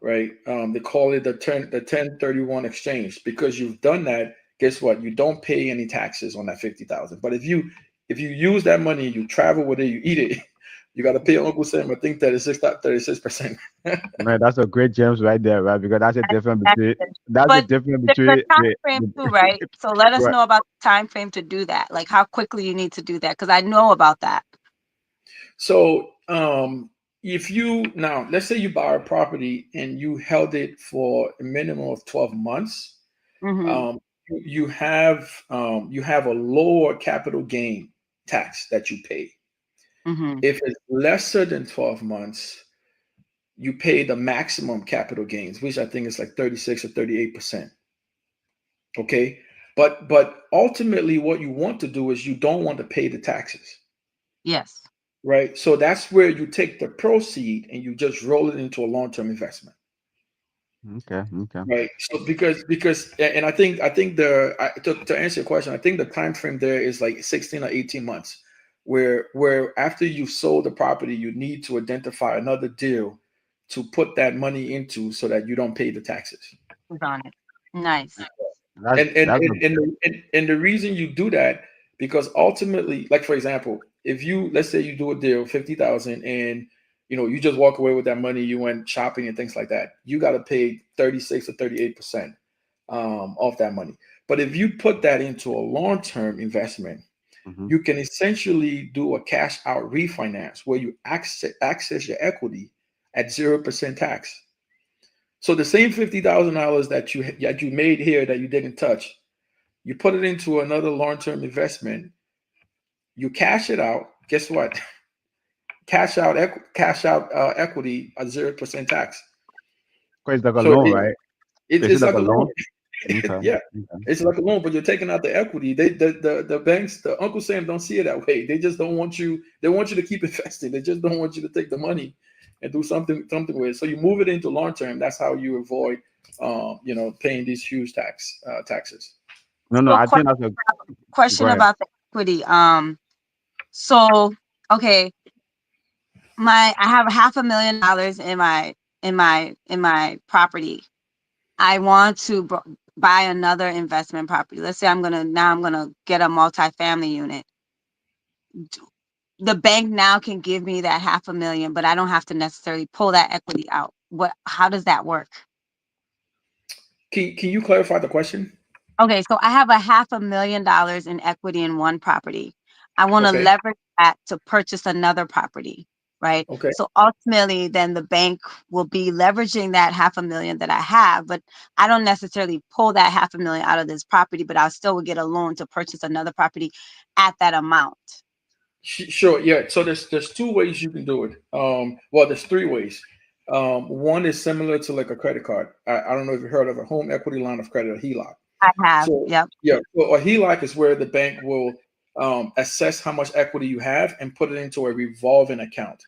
C: right? They call it the 1031 exchange. Because you've done that, guess what? You don't pay any taxes on that 50,000. But if you use that money, you travel with it, you eat it, You got to pay Uncle Sam, I think 36%.
B: Man, that's a great gems right there, right? Because that's the
D: But
B: difference
D: there's a
B: between
D: time frame too, right? So let us
B: right.
D: know about the time frame to do that, like how quickly you need to do that, because I know about that.
C: So if you now let's say you buy a property and you held it for a minimum of 12 months,
D: Mm-hmm.
C: um, you have a lower capital gain tax that you pay.
D: Mm-hmm.
C: If it's lesser than 12 months, you pay the maximum capital gains, which I think is like 36 or 38%. Okay. But ultimately what you want to do is you don't want to pay the taxes.
D: Yes.
C: Right. So that's where you take the proceed and you just roll it into a long-term investment.
B: Okay, okay.
C: Right. So and I think to answer your question, I think the time frame there is like 16 or 18 months, where after you've sold the property, you need to identify another deal to put that money into so that you don't pay the taxes.
D: Who's on it? Nice.
B: That's a
C: And the reason you do that, because ultimately, like for example, if you let's say you do a deal 50,000 and you just walk away with that money, you went shopping and things like that, you got to pay 36 or 38% of that money. But if you put that into a long-term investment,
B: mhm.
C: you can essentially do a cash out refinance where you access your equity at 0% tax. So the same $50,000 that you made here that you didn't touch, you put it into another long-term investment, you cash it out. Guess what? Cash out equity at 0% tax.
B: 'Cause it's like a
C: So
B: loan, right? So is it
C: it's
B: like
C: like
B: a
C: a loan.
B: loan? Okay,
C: Yeah,
B: okay,
C: it's like a loan, but you're taking out the equity. The banks, the Uncle Sam don't see it that way. They just don't want you. They want you to keep investing. They just don't want you to take the money and do something with it. So you move it into long term. That's how you avoid, paying these huge taxes.
B: No, no,
D: So
B: I think that's a go
D: question
B: ahead.
D: about the equity. So okay, I have $500,000 in my property. I want to buy another investment property. Let's say I'm gonna get a multifamily unit. The bank now can give me that 500,000, but I don't have to necessarily pull that equity out. How does that work?
C: Can you clarify the question?
D: Okay, so I have a $500,000 in equity in one property. I want to
C: Okay.
D: leverage that to purchase another property, right?
C: Okay.
D: So ultimately, then the bank will be leveraging that 500,000 that I have, but I don't necessarily pull that 500,000 out of this property, but I still would get a loan to purchase another property at that amount.
C: Sure. Yeah. So there's two ways you can do it. Well, there's three ways. One is similar to like a credit card. I don't know if you've heard of a home equity line of credit, a HELOC.
D: I have,
C: So
D: yep,
C: yeah, so a HELOC is where the bank will assess how much equity you have and put it into a revolving account.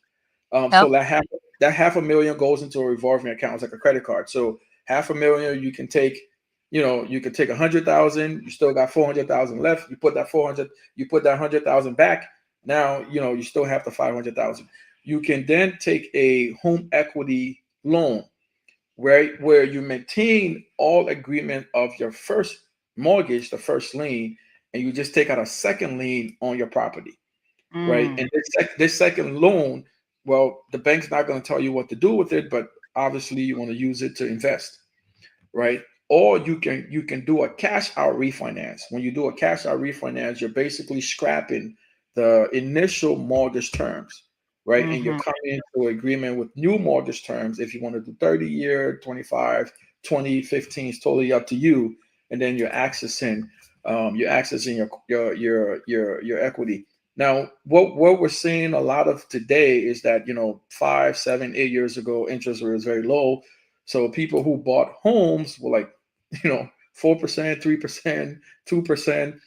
C: So
D: yep,
C: that half a million goes into a revolving account. It's like a credit card. So half a million, you can take 100,000. You still got 400,000 left. You put that 100,000 back. Now you still have the 500,000. You can then take a home equity loan where you maintain all agreement of your first mortgage, the first lien, and you just take out a second lien on your property, right?
D: mm,
C: And this second loan, well, the bank's not going to tell you what to do with it, but obviously you want to use it to invest, right? Or you can do a cash out refinance. When you do a cash out refinance, you're basically scrapping the initial mortgage terms, right? And you're
D: mm-hmm,
C: coming into agreement with new mortgage terms. If you want to do 30-year, 25, 20, 15, it's totally up to you. And then you're accessing your equity. Now, what we're seeing a lot of today is that 5, 7, 8 years ago, interest was very low. So people who bought homes were like 4%, 3%, 2%.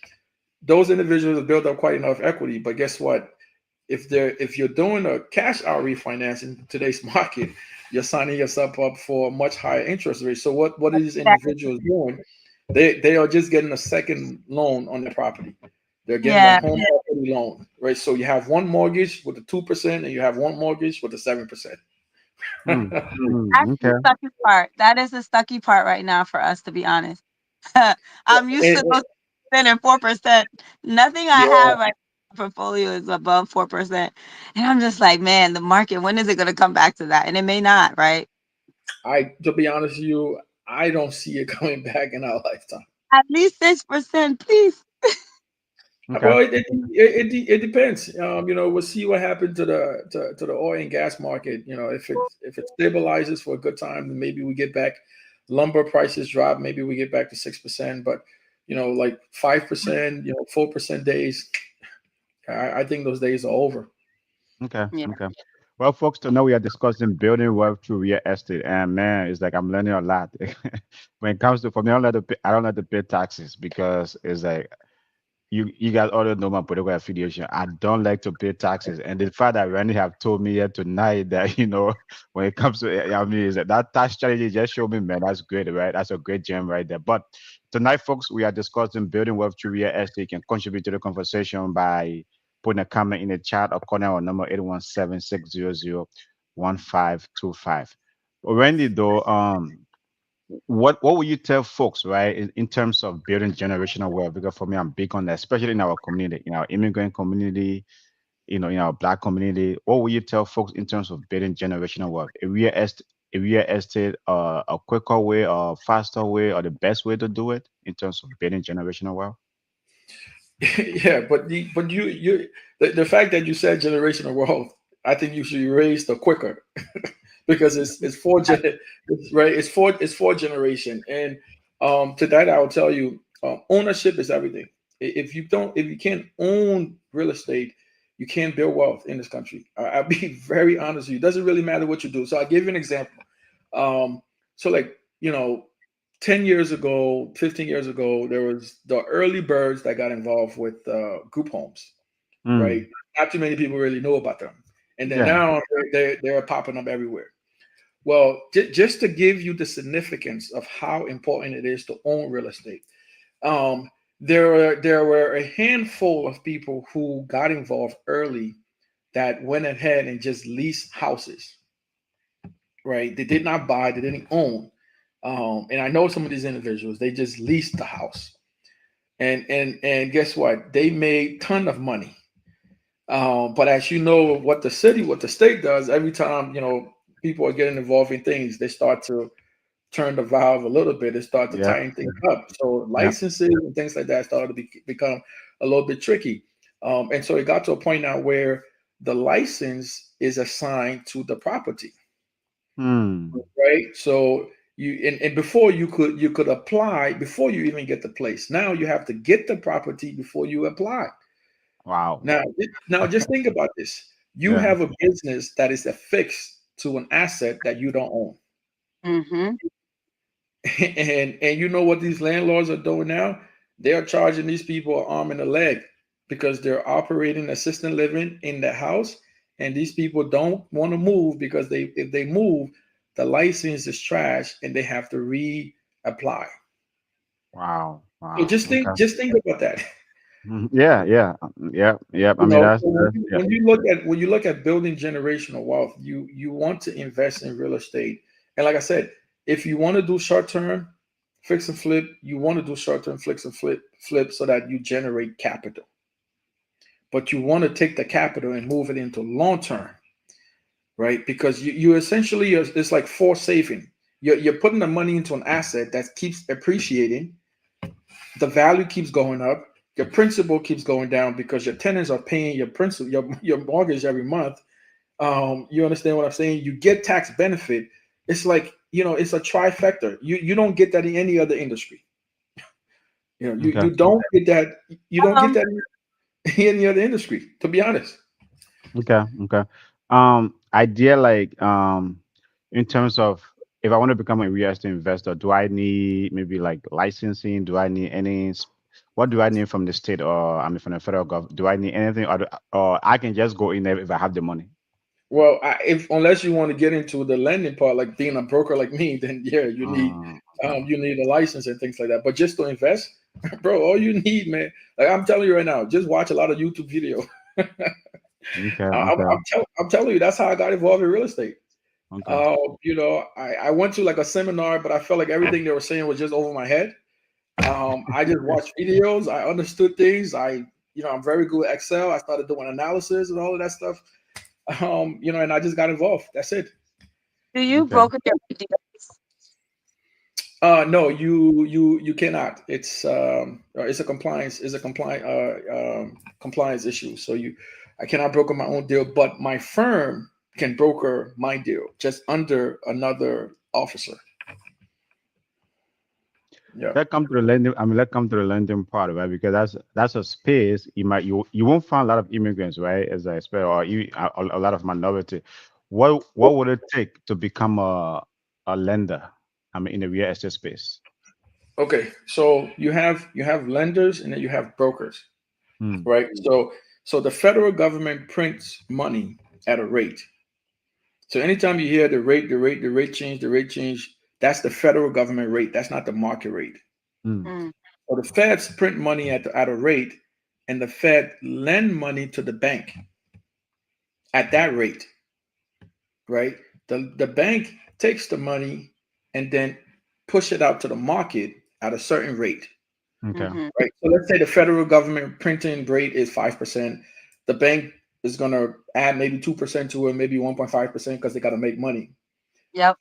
C: Those individuals have built up quite enough equity. But guess what? If you're doing a cash out refinance in today's market, you're signing yourself up for a much higher interest rate. So what are these individuals doing? They are just getting a second loan on their property. They're getting a
D: yeah.
C: home equity loan, right? So you have one mortgage with a 2%, and you have one mortgage with a 7%.
B: Mm,
D: That's the
B: okay.
D: sucky part. That is the sucky part right now for us, to be honest. I'm used
C: And-
D: to those spending 4%. Nothing I
C: yeah,
D: have right. portfolio is above 4%. And I'm just like, man, the market, when is it going to come back to that? And it may not, right?
C: To be honest with you, I don't see it coming back in our lifetime.
D: At least 6%, please.
B: Okay.
C: Well, it depends. We'll see what happened to the oil and gas market. If it stabilizes for a good time, then maybe we get back. Lumber prices drop, maybe we get back to 6%. But like 5%, 4% days, I think those days are over.
B: Okay.
D: Yeah.
B: Okay. Well, folks, tonight we are discussing building wealth through real estate, and man, it's like I'm learning a lot. When it comes to for me, I don't like to pay taxes because it's like you guys already know my political affiliation. I don't like to pay taxes, and the fact that Randy have told me here tonight that when it comes to I mean, is that tax strategy just showed me, man, that's great, right? That's a great gem right there. But tonight, folks, we are discussing building wealth through real estate. You can contribute to the conversation by putting a comment in the chat or calling our number 817-600-1525. Randy, though, what would you tell folks, right, in terms of building generational wealth? Because for me, I'm big on that, especially in our community, in our immigrant community, in our black community. What would you tell folks in terms of building generational wealth? A real estate, a quicker way, or faster way, or the best way to do it in terms of building generational wealth?
C: Yeah, but the fact that you said generational wealth, I think you should erase the quicker because it's right. It's four generation, and to that I'll tell you, ownership is everything. If you can't own real estate, you can't build wealth in this country. I'll be very honest with you. It doesn't really matter what you do. So I'll give you an example. So like 10 years ago, 15 years ago, there was the early birds that got involved with group homes, right?
B: Mm,
C: Not too many people really know about them. And then
B: yeah.
C: now they're popping up everywhere. Well, just to give you the significance of how important it is to own real estate, um, there were a handful of people who got involved early that went ahead and just leased houses, right? They did not buy, they didn't own. And I know some of these individuals, they just leased the house. And guess what? They made ton of money. But as you know, what the state does, every time, people are getting involved in things, they start to turn the valve a little bit. They start to
B: Yeah.
C: tighten things up. So
B: Yeah.
C: licenses and things like that started to become a little bit tricky. And so it got to a point now where the license is assigned to the property,
B: Hmm.
C: right? So and before you could apply before you even get the place. Now you have to get the property before you apply.
B: Wow.
C: Now just think about this. You
B: Yeah.
C: have a business that is affixed to an asset that you don't own.
D: Mm-hmm.
C: And you know what these landlords are doing now? They're charging these people an arm and a leg because they're operating assisted living in the house, and these people don't want to move because if they move, the license is trash and they have to reapply.
B: Wow.
C: So
B: Wow.
C: just
B: Okay.
C: think about that.
B: Mhm. Yeah. Yeah. Yeah. Yeah. I mean,
C: So
B: yeah.
C: when you look at building generational wealth, you want to invest in real estate. And like I said, if you want to do short term fix and flip, you want to do short term fix and flip so that you generate capital. But you want to take the capital and move it into long term, right? Because you essentially it's like forced saving. You're putting the money into an asset that keeps appreciating, the value keeps going up, your principal keeps going down because your tenants are paying your principal, your mortgage every month. You understand what I'm saying? You get tax benefit. It's like, it's a trifecta. You don't get that in any other industry. You
B: Okay.
C: you don't get that. You don't get
D: Um,
C: that in any other industry. To be honest.
B: Okay. Okay. Idea like in terms of if I want to become a real estate investor, do I need maybe like licensing? Do I need what do I need from the state or I mean from the federal government? Do I need anything or I can just go in there if I have the money?
C: Well, if unless you want to get into the lending part, like being a broker like me, then yeah, you need
B: Okay.
C: you need a license and things like that. But just to invest, bro, all you need, man, like I'm telling you right now, just watch a lot of YouTube video.
B: Okay. Okay.
C: I'm telling you, that's how I got involved in real estate.
B: Okay.
C: I went to like a seminar, but I felt like everything they were saying was just over my head. I just watched videos. I understood things. I I'm very good at Excel. I started doing analysis and all of that stuff. And I just got involved. That's it.
D: Do you
B: Okay.
D: broker your deals?
C: No, you cannot. It's a compliance issue. So I cannot broker my own deal, but my firm can broker my deal just under another officer. Yeah.
B: Let's come to the lending. I mean, let's come to the lending part, right? Because that's a space you won't find a lot of immigrants, right? As I expect, or a lot of minority. What would it take to become a lender? I mean, in the real estate space.
C: Okay. So you have lenders and then you have brokers,
B: Hmm.
C: right? So the federal government prints money at a rate. So anytime you hear the rate change, that's the federal government rate. That's not the market rate.
B: Hmm.
D: Mm,
C: So the feds print money at a rate, and the Fed lend money to the bank at that rate, right? The bank takes the money and then push it out to the market at a certain rate,
B: Okay.
D: mhm.
C: right? So let's say the federal government printing rate is 5%. The bank is gonna add maybe 2% to it, maybe 1.5% because they got to make money.
D: Yep.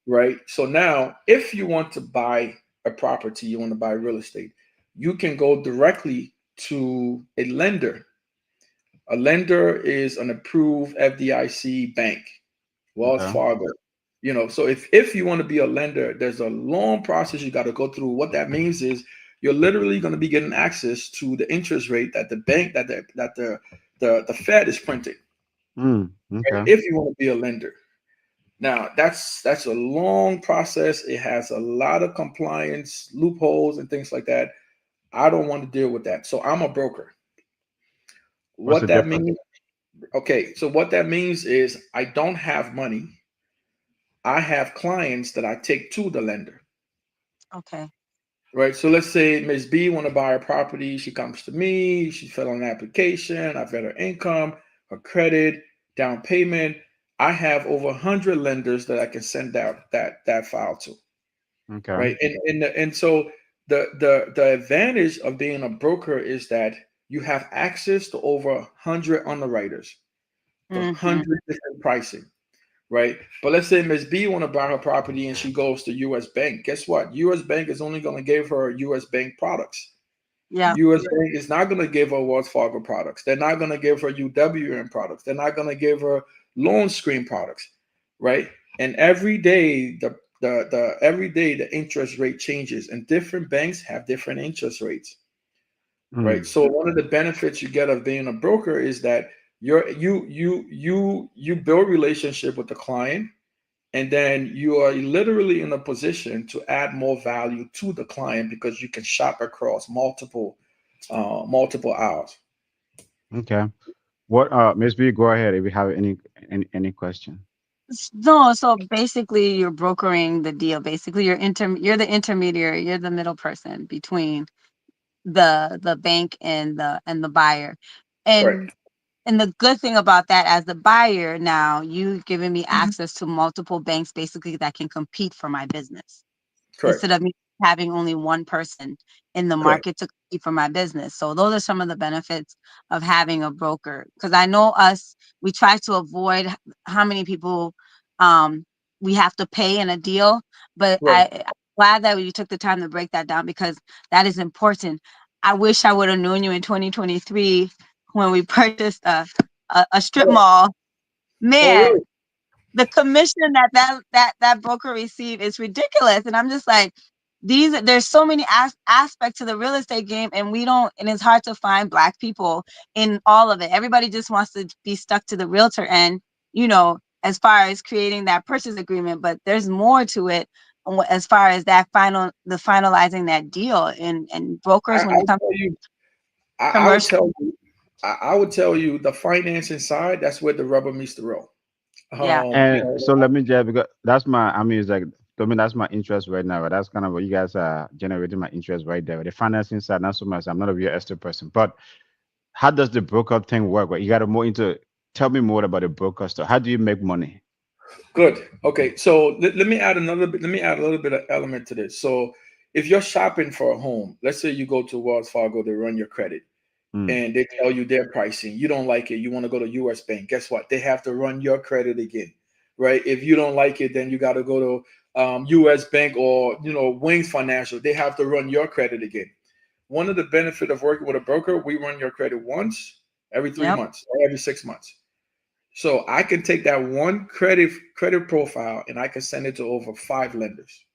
C: Right. So now, if you want to buy a property, you want to buy real estate, you can go directly to a lender. A lender is an approved FDIC bank, Wells
B: Okay.
C: Fargo. So if you want to be a lender, there's a long process you got to go through. What that means is you're literally going to be getting access to the interest rate that the bank that the Fed is printing.
B: Hmm.
C: Right?
B: Okay.
C: If you want to be a lender. Now that's a long process. It has a lot of compliance loopholes and things like that. I don't want to deal with that. So I'm a broker.
B: What's the
C: What that
B: difference?
C: means, okay, so what that means is I don't have money. I have clients that I take to the lender.
D: Okay.
C: Right. So let's say Ms. B want to buy a property. She comes to me. She filled out an application. I've got her income, her credit, down payment. I have over 100 lenders that I can send out that file to.
B: Okay.
C: Right. And so the advantage of being a broker is that you have access to over 100 underwriters, the
D: Mhm.
C: 100 different pricing. Right. But let's say Ms. B want to buy her property and she goes to US Bank. Guess what? US Bank is only going to give her US Bank products.
D: Yeah.
C: US Bank is not going to give her Wells Fargo products. They're not going to give her UWM products. They're not going to give her loan screen products. Right. And every day the interest rate changes, and different banks have different interest rates. Right.
B: Hmm.
C: So one of the benefits you get of being a broker is that you build relationship with the client, and then you are literally in a position to add more value to the client because you can shop across multiple hours.
B: Okay. What? Miss B, go ahead if you have any question.
D: No, so basically you're brokering the deal. Basically you're the intermediary, you're the middle person between the bank and the buyer.
C: Correct.
D: And and the good thing about that, as the buyer, now you've given me access to multiple banks basically that can compete for my business,
C: Correct.
D: instead of me having only one person in the
C: Correct.
D: market to compete for my business. So those are some of the benefits of having a broker. Because I know we try to avoid how many people um, we have to pay in a deal. But
C: Right.
D: I'm glad that you took the time to break that down, because that is important. I wish I would have known you in 2023 when we purchased a strip
C: Oh,
D: mall.
C: oh,
D: Man,
C: really?
D: the commission that broker receive is ridiculous. And I'm just like, there's so many aspects to the real estate game, and it's hard to find Black people in all of it. Everybody just wants to be stuck to the realtor end, as far as creating that purchase agreement, but there's more to it as far as the finalizing that deal, and brokers, when
C: I
D: it
C: would
D: comes
C: tell you.
D: to
C: I would
D: commercial.
C: tell you. I would tell you the financing side. That's where the rubber meets the road.
D: Yeah.
B: And so let me just, because that's my, I mean, it's like, I mean, that's my interest right now. Right? That's kind of what you guys are generating my interest right there. The financing side, not so much. I'm not a real estate person, but how does the broker thing work? Right? You got to more into, tell me more about the broker stuff. How do you make money?
C: Good. Okay. So let me add another bit. Let me add a little bit of element to this. So if you're shopping for a home, let's say you go to Wells Fargo, they run your credit.
B: Mm.
C: and they tell you their pricing. You don't like it. You want to go to U.S. Bank. Guess what? They have to run your credit again, right? If you don't like it, then you got to go to U.S. Bank or Wings Financial. They have to run your credit again. One of the benefit of working with a broker, we run your credit once every 3 months or every 6 months. So I can take that one credit profile and I can send it to over 5 lenders,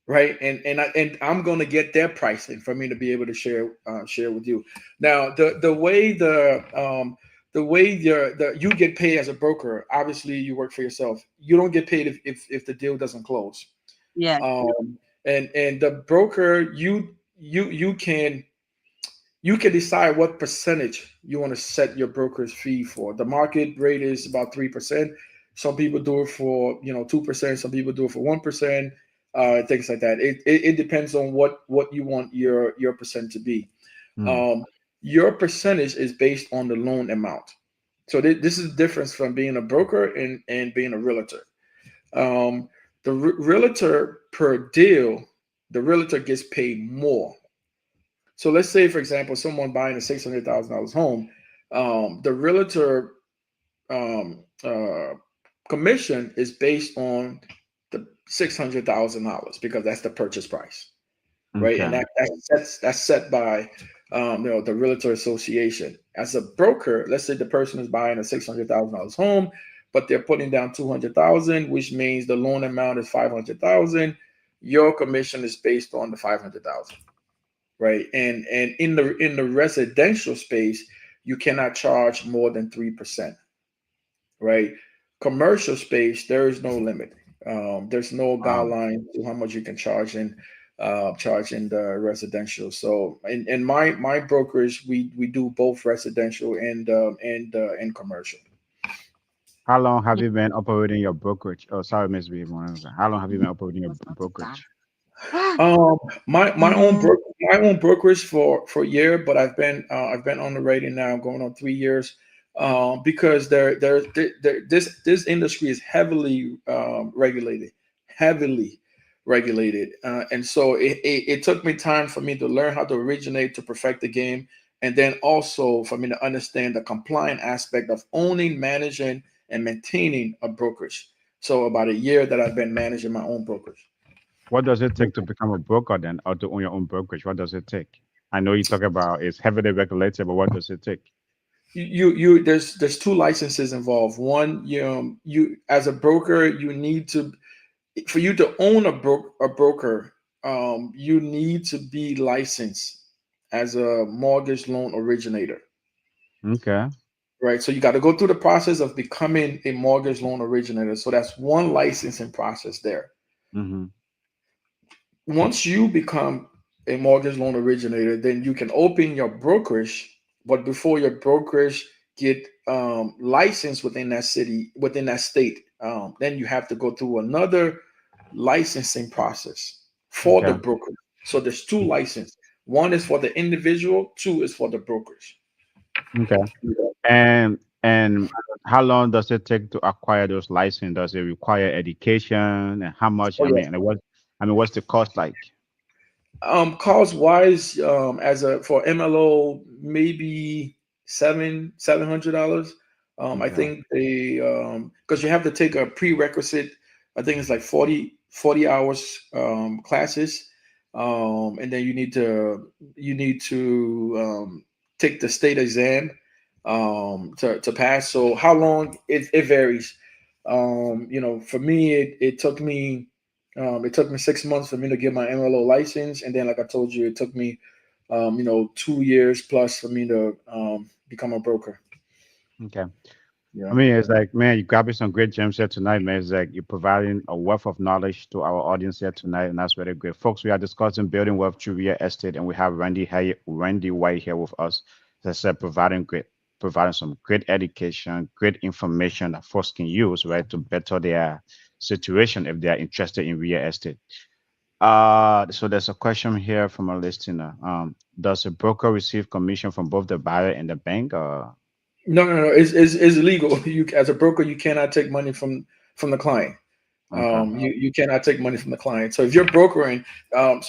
C: right? And I'm going to get their pricing for me to be able to share with you. Now the way you get paid as a broker, obviously you work for yourself. You don't get paid if the deal doesn't close.
D: Yeah.
C: And the broker, you can decide what percentage you want to set your broker's fee for. The market rate is about 3%. Some people do it for 2%. Some people do it for 1%. Things like that. It depends on what you want your percent to be.
B: Mm.
C: Um, your percentage is based on the loan amount. So this is the difference from being a broker and being a realtor. Um, the realtor per deal, the realtor gets paid more. So let's say, for example, someone buying a $600,000 home, the realtor um, uh, commission is based on the $600,000 because that's the purchase price, right? And
B: Okay.
C: that's set by the realtor association. As a broker, let's say the person is buying a $600,000 home, but they're putting down 200,000, which means the loan amount is 500,000. Your commission is based on the 500,000. Right, and in the residential space, you cannot charge more than 3%. Right, commercial space, there is no limit. There's no
B: Wow.
C: guideline to how much you can charge in the residential. So in my brokerage, we do both residential and commercial.
B: How long have you been operating your brokerage? Oh, sorry, Miss B. How long have you been operating your brokerage?
C: Um, my own brokerage for a year, but I've been on the rating now, going on 3 years, because this industry is heavily regulated, and so it took me time for me to learn how to originate, to perfect the game, and then also for me to understand the compliant aspect of owning, managing, and maintaining a brokerage. So about a year that I've been managing my own brokerage.
B: What does it take to become a broker then, or to own your own brokerage? What does it take? I know you talk about it's heavily regulated, but what does it take?
C: There's two licenses involved. One, you as a broker, you need to for you to own a broker, you need to be licensed as a mortgage loan originator,
B: Okay.
C: right? So you got to go through the process of becoming a mortgage loan originator. So that's one licensing process there.
B: Mm-hmm.
C: Once you become a mortgage loan originator, then you can open your brokerage. But before your brokerage get licensed within that city, within that state, then you have to go through another licensing process for the
B: Okay.
C: brokerage. So there's two licenses. One is for the individual. Two is for the brokerage.
B: Okay. And how long does it take to acquire those licenses? Does it require education? And how much?
C: Oh yeah.
B: What's the cost like?
C: Cost wise, as a for MLO, maybe $700. I
B: Okay.
C: think they because you have to take a prerequisite. I think it's like 40 hours classes, and then you need to take the state exam to pass. So how long it varies. For me, it took me 6 months for me to get my MLO license, and then, like I told you, it took me, 2 years plus for me to become a broker.
B: Okay. I
C: Yeah.
B: mean, it's like, man, you got me some great gems here tonight, man. It's like you're providing a wealth of knowledge to our audience here tonight, and that's really great. Folks, we are discussing building wealth through real estate, and we have Randy White here with us. As I said, providing some great education, great information that folks can use, right, to better their situation if they are interested in real estate. So there's a question here from a listener. Does a broker receive commission from both the buyer and the bank?
C: No, no, no. It's illegal. You, as a broker, you cannot take money from the client.
B: Okay.
C: You cannot take money from the client. So if you're brokering a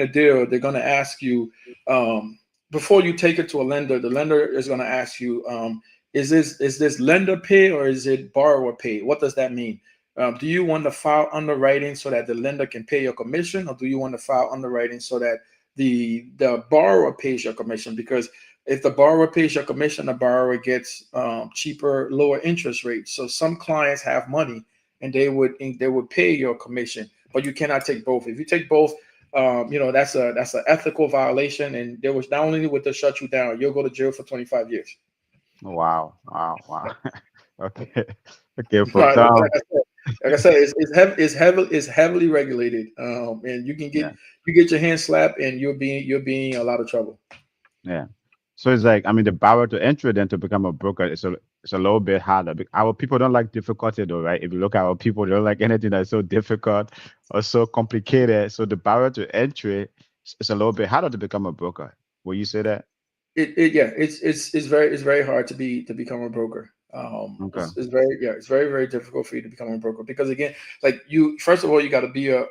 C: deal, they're going to ask you, um, before you take it to a lender, the lender is going to ask you, is this lender pay or is it borrower pay? What does that mean? Do you want to file underwriting so that the lender can pay your commission, or do you want to file underwriting so that the borrower pays your commission? Because if the borrower pays your commission, the borrower gets cheaper, lower interest rates. So some clients have money and they would pay your commission, but you cannot take both. If you take both, that's an ethical violation, and there was not only would they shut you down, you'll go to jail for 25 years.
B: Wow, wow, wow. Okay, okay, folks.
C: Right, like I said, it's heavily regulated, and you can
B: Yeah,
C: get your hand slapped, and you'll be in a lot of trouble.
B: yeah. So it's like, I mean, the barrier to entry then to become a broker is it's a little bit harder. Our people don't like difficulty though, right? If you look at our people, they don't like anything that's so difficult or so complicated. So the barrier to entry is a little bit harder to become a broker. Will you say that?
C: Yeah, it's very hard to become a broker.
B: Okay.
C: It's very difficult for you to become a broker, because again, like, you first of all, you got to be a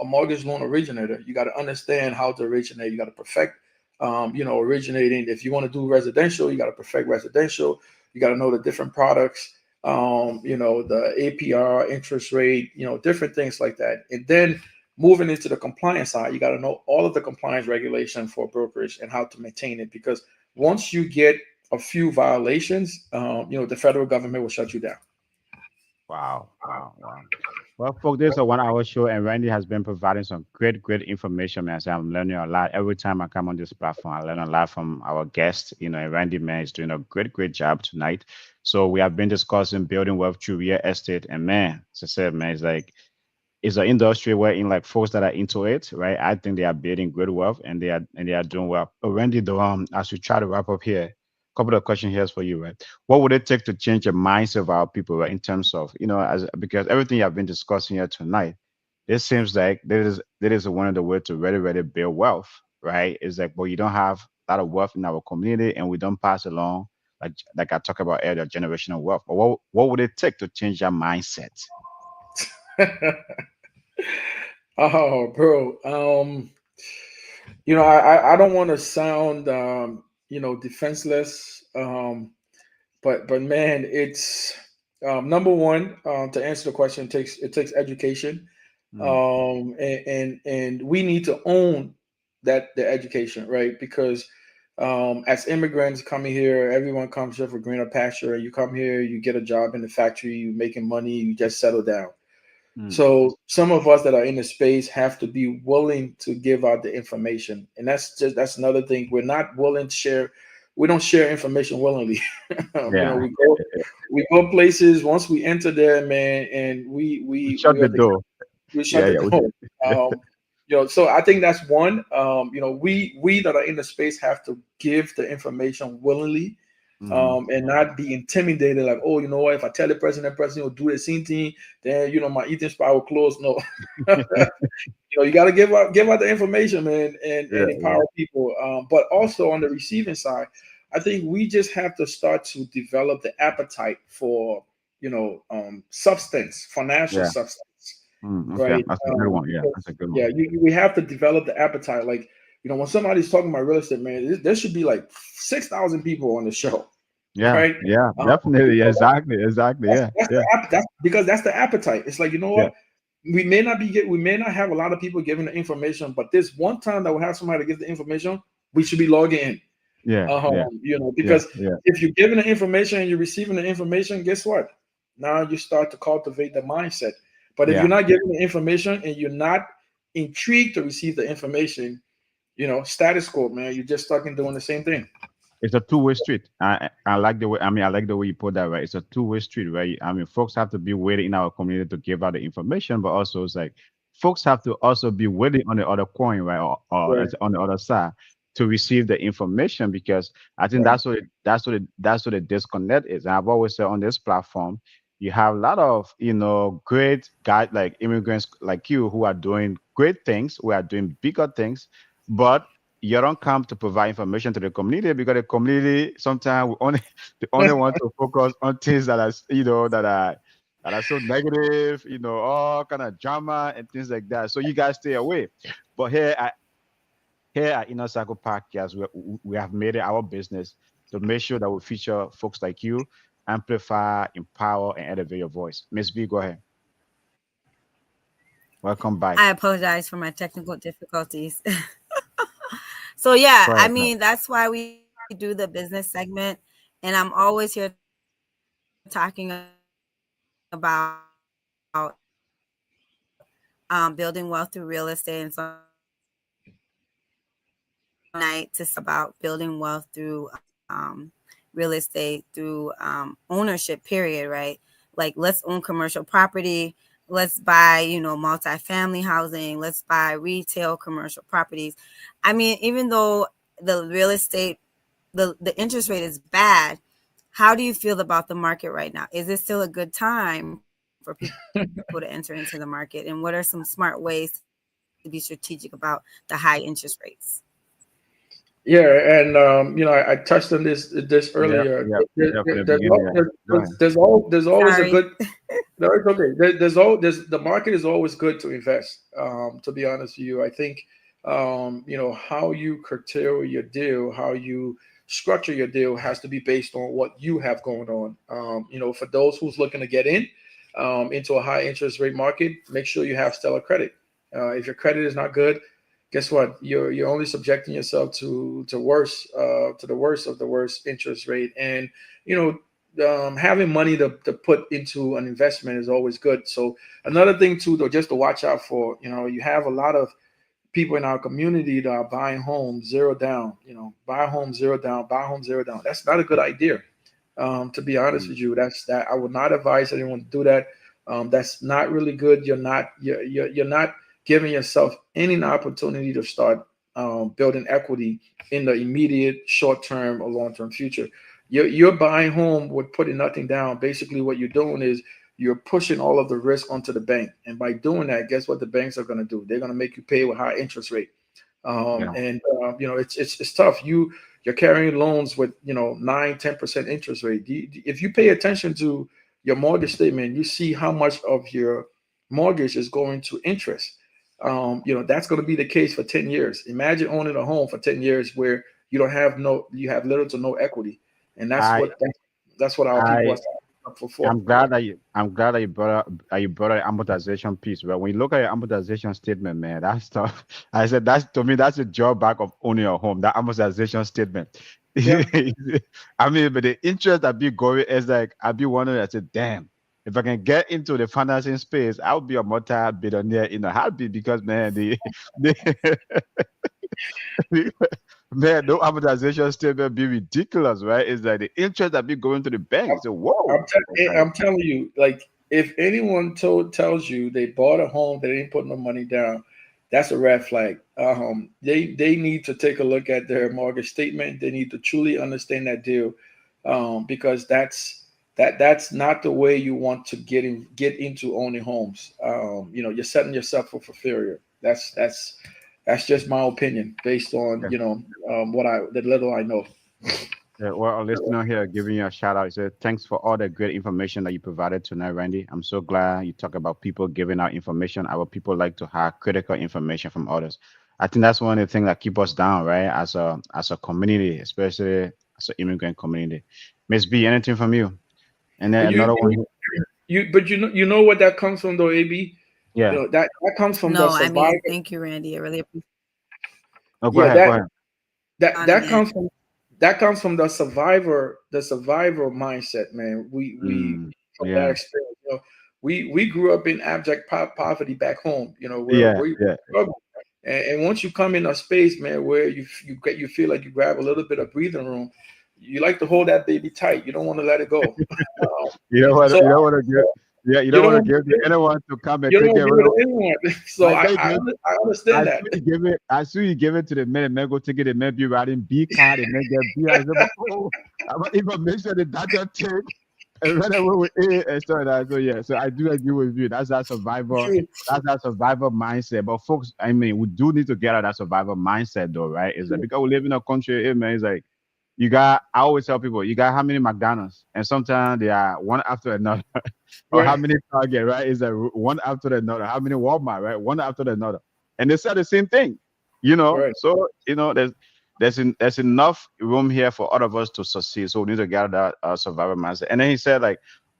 C: mortgage loan originator. You got to understand how to originate. You got to perfect originating. If you want to do residential, you got to perfect residential. You got to know the different products, the APR, interest rate, different things like that. And then moving into the compliance side, you got to know all of the compliance regulation for brokerage and how to maintain it. Because once you get a few violations, the federal government will shut you down.
B: Wow, wow, wow. Well, folks, this is a 1 hour show, and Randy has been providing some great, great information, man. So I'm learning a lot. Every time I come on this platform, I learn a lot from our guests. And Randy, man, is doing a great, great job tonight. So we have been discussing building wealth through real estate. And man, as I said, man, it's like, it's an industry where in like folks that are into it, right? I think they are building great wealth and they are doing well. But Randy, though, as we try to wrap up here, a couple of questions here for you, right? What would it take to change the mindset of our people, right? In terms of, as because everything you have been discussing here tonight, it seems like there is one of the way to really, really build wealth, right? It's like, well, you don't have a lot of wealth in our community and we don't pass along like I talked about earlier, generational wealth. But what would it take to change that mindset?
C: Oh, bro. I don't want to sound defenseless. But man, it's number one, to answer the question, it takes education.
B: Mm,
C: And we need to own the education, right? Because as immigrants coming here, everyone comes here for greener pasture. You come here, you get a job in the factory, you making money, you just settle down.
B: mm,
C: So some of us that are in the space have to be willing to give out the information, and that's another thing. We're not willing to share. We don't share information willingly.
B: yeah.
C: We go places once we enter there, man, and we
B: We
C: we
B: shut
C: we
B: the
C: are the
B: door.
C: we shut
B: Yeah,
C: the
B: yeah.
C: door. Um, so I think that's one. We that are in the space have to give the information willingly,
B: Mm,
C: and not be intimidated. Like, oh, you know what? If I tell the president will do the same thing, then my eating spot will close. No, you got to give out the information, man, and
B: yeah, yeah,
C: empower people. But also on the receiving side, I think we just have to start to develop the appetite for substance, financial
B: yeah.
C: substance,
B: Okay,
C: right?
B: that's a good one. Yeah, that's a good
C: Yeah,
B: one.
C: we have to develop the appetite. Like, when somebody's talking about real estate, man, there should be like 6,000 people on the show,
B: Yeah,
C: right?
B: yeah,
C: Um,
B: definitely. Yeah, exactly, exactly.
C: that's
B: Yeah,
C: that's
B: yeah,
C: that's because that's the appetite. It's like,
B: yeah,
C: what, we may not have a lot of people giving the information, but this one time that we have somebody to give the information, we should be logging in.
B: yeah, yeah, yeah,
C: Because
B: yeah,
C: if you're giving the information and you're receiving the information, guess what? Now you start to cultivate the mindset. But if
B: yeah.
C: you're not giving the information and you're not intrigued to receive the information, status quo, man, you're just stuck in doing the same thing.
B: It's a two-way street. I like the way. I mean, I like the way you put that. Right. It's a two-way street, right? I mean, folks have to be waiting in our community to give out the information, but also it's like folks have to also be waiting on the other coin, right, or
C: Right,
B: let's say on the other side to receive the information. Because I think
C: right,
B: that's what the disconnect is. And I've always said on this platform, you have a lot of great guys like immigrants like you who are doing great things, who are doing bigger things, but you don't come to provide information to the community because the community sometimes we only they only want to focus on things that are that are so negative, all kind of drama and things like that. So you guys stay away. But here here at Inner Circle Podcast, we have made it our business to make sure that we feature folks like you, amplify, empower, and elevate your voice. Miss B, go ahead. Welcome back.
D: I apologize for my technical difficulties. So yeah,
B: Go
D: I
B: ahead, man.
D: mean that's why we do the business segment, and I'm always here talking about building wealth through real estate, and so I'm going to talk about building wealth through real estate. And so I'm going to use tonight to speak about building wealth through real estate, through ownership. Period. Right? Like let's own commercial property. Let's buy, multifamily housing. Let's buy retail commercial properties. I mean, even though the real estate, the interest rate is bad, how do you feel about the market right now? Is it still a good time for people to enter into the market? And what are some smart ways to be strategic about the high interest rates?
C: Yeah, and I touched on this
B: Yeah,
C: earlier.
B: yeah, yeah. From the beginning, yeah. Go ahead.
C: There's always a
D: Sorry.
C: good. No, it's okay. There's the market is always good to invest. To be honest with you, I think how you curtail your deal, how you structure your deal has to be based on what you have going on. For those who's looking to get in into a high interest rate market, make sure you have stellar credit. If your credit is not good, guess what? You're only subjecting yourself to the worst of the worst interest rate. And you having money to put into an investment is always good. So another thing too, though, just to watch out for, you have a lot of people in our community that are buying homes zero down. Buy home zero down, buy home zero down. That's not a good idea. To be honest
B: Mm.
C: with you, that I would not advise anyone to do that. That's not really good. You're not giving yourself any opportunity to start building equity in the immediate short term or long term future. You're buying home with putting nothing down. Basically, what you're doing is you're pushing all of the risk onto the bank, and by doing that, guess what the banks are going to do? They're going to make you pay with high interest rate.
B: Yeah.
C: And it's tough. You're carrying loans with 9-10% interest rate. If you pay attention to your mortgage statement, you see how much of your mortgage is going to interest. That's going to be the case for 10 years. Imagine owning a home for 10 years where you have little to no equity, and
B: I
C: that's what our people are
B: I
C: signing up for.
B: I'm glad that you brought up amortization piece. But when you look at your amortization statement, man, that stuff I said that's to me that's a drawback of owning a home. That amortization statement.
C: Yeah.
B: I mean, but the interest that be going is like I be wondering. I said, damn, if I can get into the financing space, I would be a multi-billionaire in a heartbeat because man, the man, no amortization statement be ridiculous, right? It's like the interest that be going to the bank. So whoa, like,
C: I'm telling you, like if anyone tells you they bought a home, they didn't put no money down, that's a red flag. They need to take a look at their mortgage statement. They need to truly understand that deal, because that's not the way you want to get into owning homes. You're setting yourself up for failure. That's just my opinion based on the little I know.
B: yeah, well, a listener here giving you a shout out. He said, thanks for all the great information that you provided tonight, Randy. I'm so glad you talk about people giving out information. Our people like to have critical information from others. I think that's one of the things that keep us down, right? As a community, especially as an immigrant community. Miss B, anything from you? And then
C: But
B: another one.
C: but you know what that comes from though, AB.
B: Yeah.
C: That comes from the
D: No, I
C: survivor.
D: mean, thank you, Randy. I really appreciate
B: Oh, go
C: Yeah,
B: ahead. Go
C: that
B: ahead.
C: that
D: on
C: that
D: it.
C: comes from the survivor mindset, man. We
B: Mm,
C: from that
B: yeah.
C: experience, we grew up in abject poverty back home, where
B: Yeah.
C: we
B: Yeah.
C: struggled. And once you come in a space, man, where you feel like you grab a little bit of breathing room, you like to hold that baby tight. You don't want to let it go.
B: You don't want to.
C: So
B: You don't want to give. Yeah. You
C: you
B: don't
C: don't
B: want to
C: want
B: give to
C: to,
B: anyone to come and
C: you don't
B: take
C: want
B: it.
C: to give it to anyone. So
B: Like they give.
C: I understand
B: I
C: that.
B: see you give it. I see you give it to the men go take it. The men be writing B card and then get B. I said, but oh, I'm not even make sure the doctor take and run away with it and stuff like that. So yeah. So I do agree with you. That's that survivor.
C: True.
B: That's that survivor mindset. But folks, I mean, we do need to get out of that survivor mindset though, right? It's like because we live in a country, man. It's like you got. I always tell people, you got how many McDonald's, and sometimes they are one after another. Or how
C: Right.
B: many Target, right? Is that one after another? How many Walmart, right? One after another, and they sell the same thing. you know.
C: Right.
B: So there's enough room here for all of us to succeed. So we need to get that survival mindset. And then he said, like,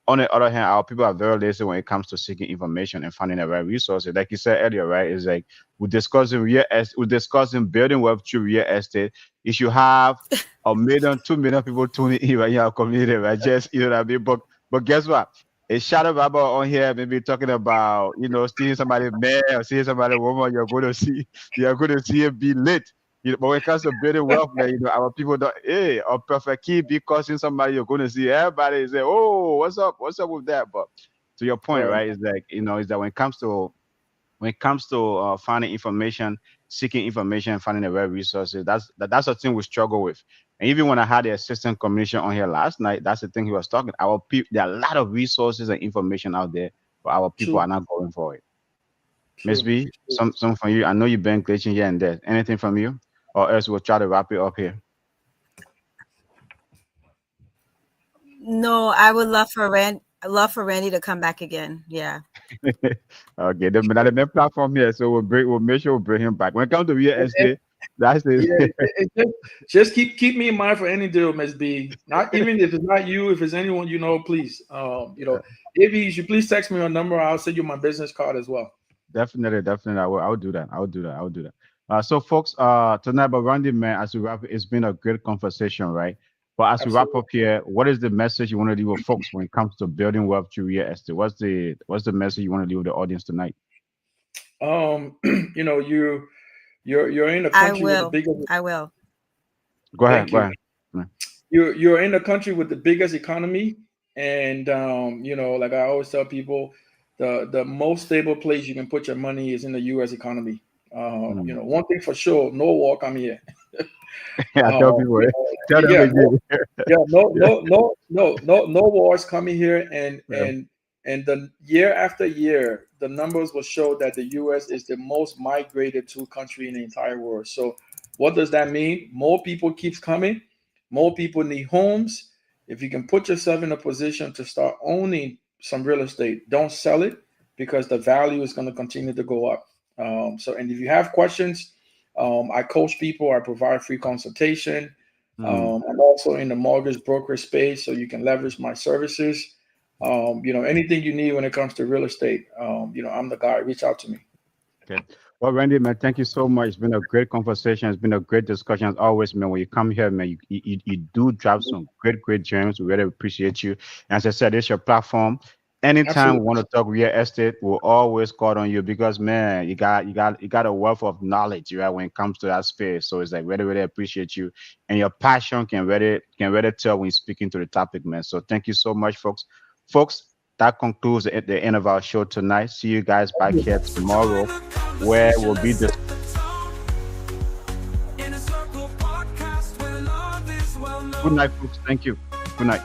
B: on the other hand, our people are very lazy when it comes to seeking information and finding the right resources. Like you said earlier, right? Is like we're discussing building wealth through real estate. You should have 1 million, 2 million people tuning in right in our community, right? Just, you know what I mean? But guess what? A shadow barber on here maybe talking about, seeing somebody man or seeing somebody woman, you're going to see it be lit. But when it comes to building wealth, man, our people don't, hey, or perfect key be causing somebody, you're going to see everybody say, oh, what's up with that? But to your point,
C: Right.
B: right, is like, is that when it comes to finding information, seeking information, finding the right resources, that's a thing we struggle with. And even when I had the assistant commissioner on here last night, that's the thing he was talking. Our people, there are a lot of resources and information out there, but our people
C: True.
B: are not going for it. Miss
C: True.
B: B,
C: True.
B: some from you. I know you've been glitching here and there. Anything from you, or else we'll try to wrap it up here.
E: No, I would love for Randy to come back again. Yeah.
B: Okay, the main platform here, so we'll make sure we bring him back. When it comes to real estate, that's
C: Yeah,
B: it.
C: just keep me in mind for any deal, Ms. B. Not even if it's not you, if it's anyone you know, please. If you should please text me your number. I'll send you my business card as well.
B: Definitely. I'll do that. So folks, tonight, but Randy, man, as we wrap, it's been a great conversation, right? But as we wrap
C: Absolutely.
B: up here, what is the message you want to leave with folks when it comes to building wealth through real estate? What's the message you want to leave with the audience tonight?
C: You know, you're in a
E: I
C: country with the
E: will.
C: biggest.
E: I will.
B: Go ahead.
C: Thank
B: Go
C: you.
B: ahead. Mm.
C: You're in a country with the biggest economy, and like I always tell people, the most stable place you can put your money is in the U.S. economy.
B: Mm.
C: One thing for sure, no war come here.
B: I tell people,
C: You know,
B: tell them
C: yeah,
B: again.
C: yeah, no,
B: Yeah.
C: no, no, no, no wars coming here, and
B: Yeah.
C: the year after year, the numbers will show that the U.S. is the most migrated to country in the entire world. So, what does that mean? More people keeps coming, more people need homes. If you can put yourself in a position to start owning some real estate, don't sell it because the value is going to continue to go up. And if you have questions, I coach people. I provide free consultation.
B: Mm.
C: I'm also in the mortgage broker space, so you can leverage my services. Anything you need when it comes to real estate, I'm the guy. Reach out to me.
B: Okay. Well, Randy, man, thank you so much. It's been a great conversation. It's been a great discussion as always, man. When you come here, man, you do drop some great gems. We really appreciate you. And as I said, it's your platform. Anytime we
C: Absolutely.
B: want to talk real estate, we'll always call on you because, man, you got a wealth of knowledge, right? When it comes to that space, so it's like really appreciate you, and your passion can really tell when you're speaking to the topic, man. So thank you so much, folks. Folks, that concludes the end of our show tonight. See you guys back here tomorrow
A: Join the
B: where
A: conversation,
B: will be
A: let's
B: the
A: set the tone. In a circle podcast where love is well
B: good
A: known.
B: night, folks. Thank you. Good night.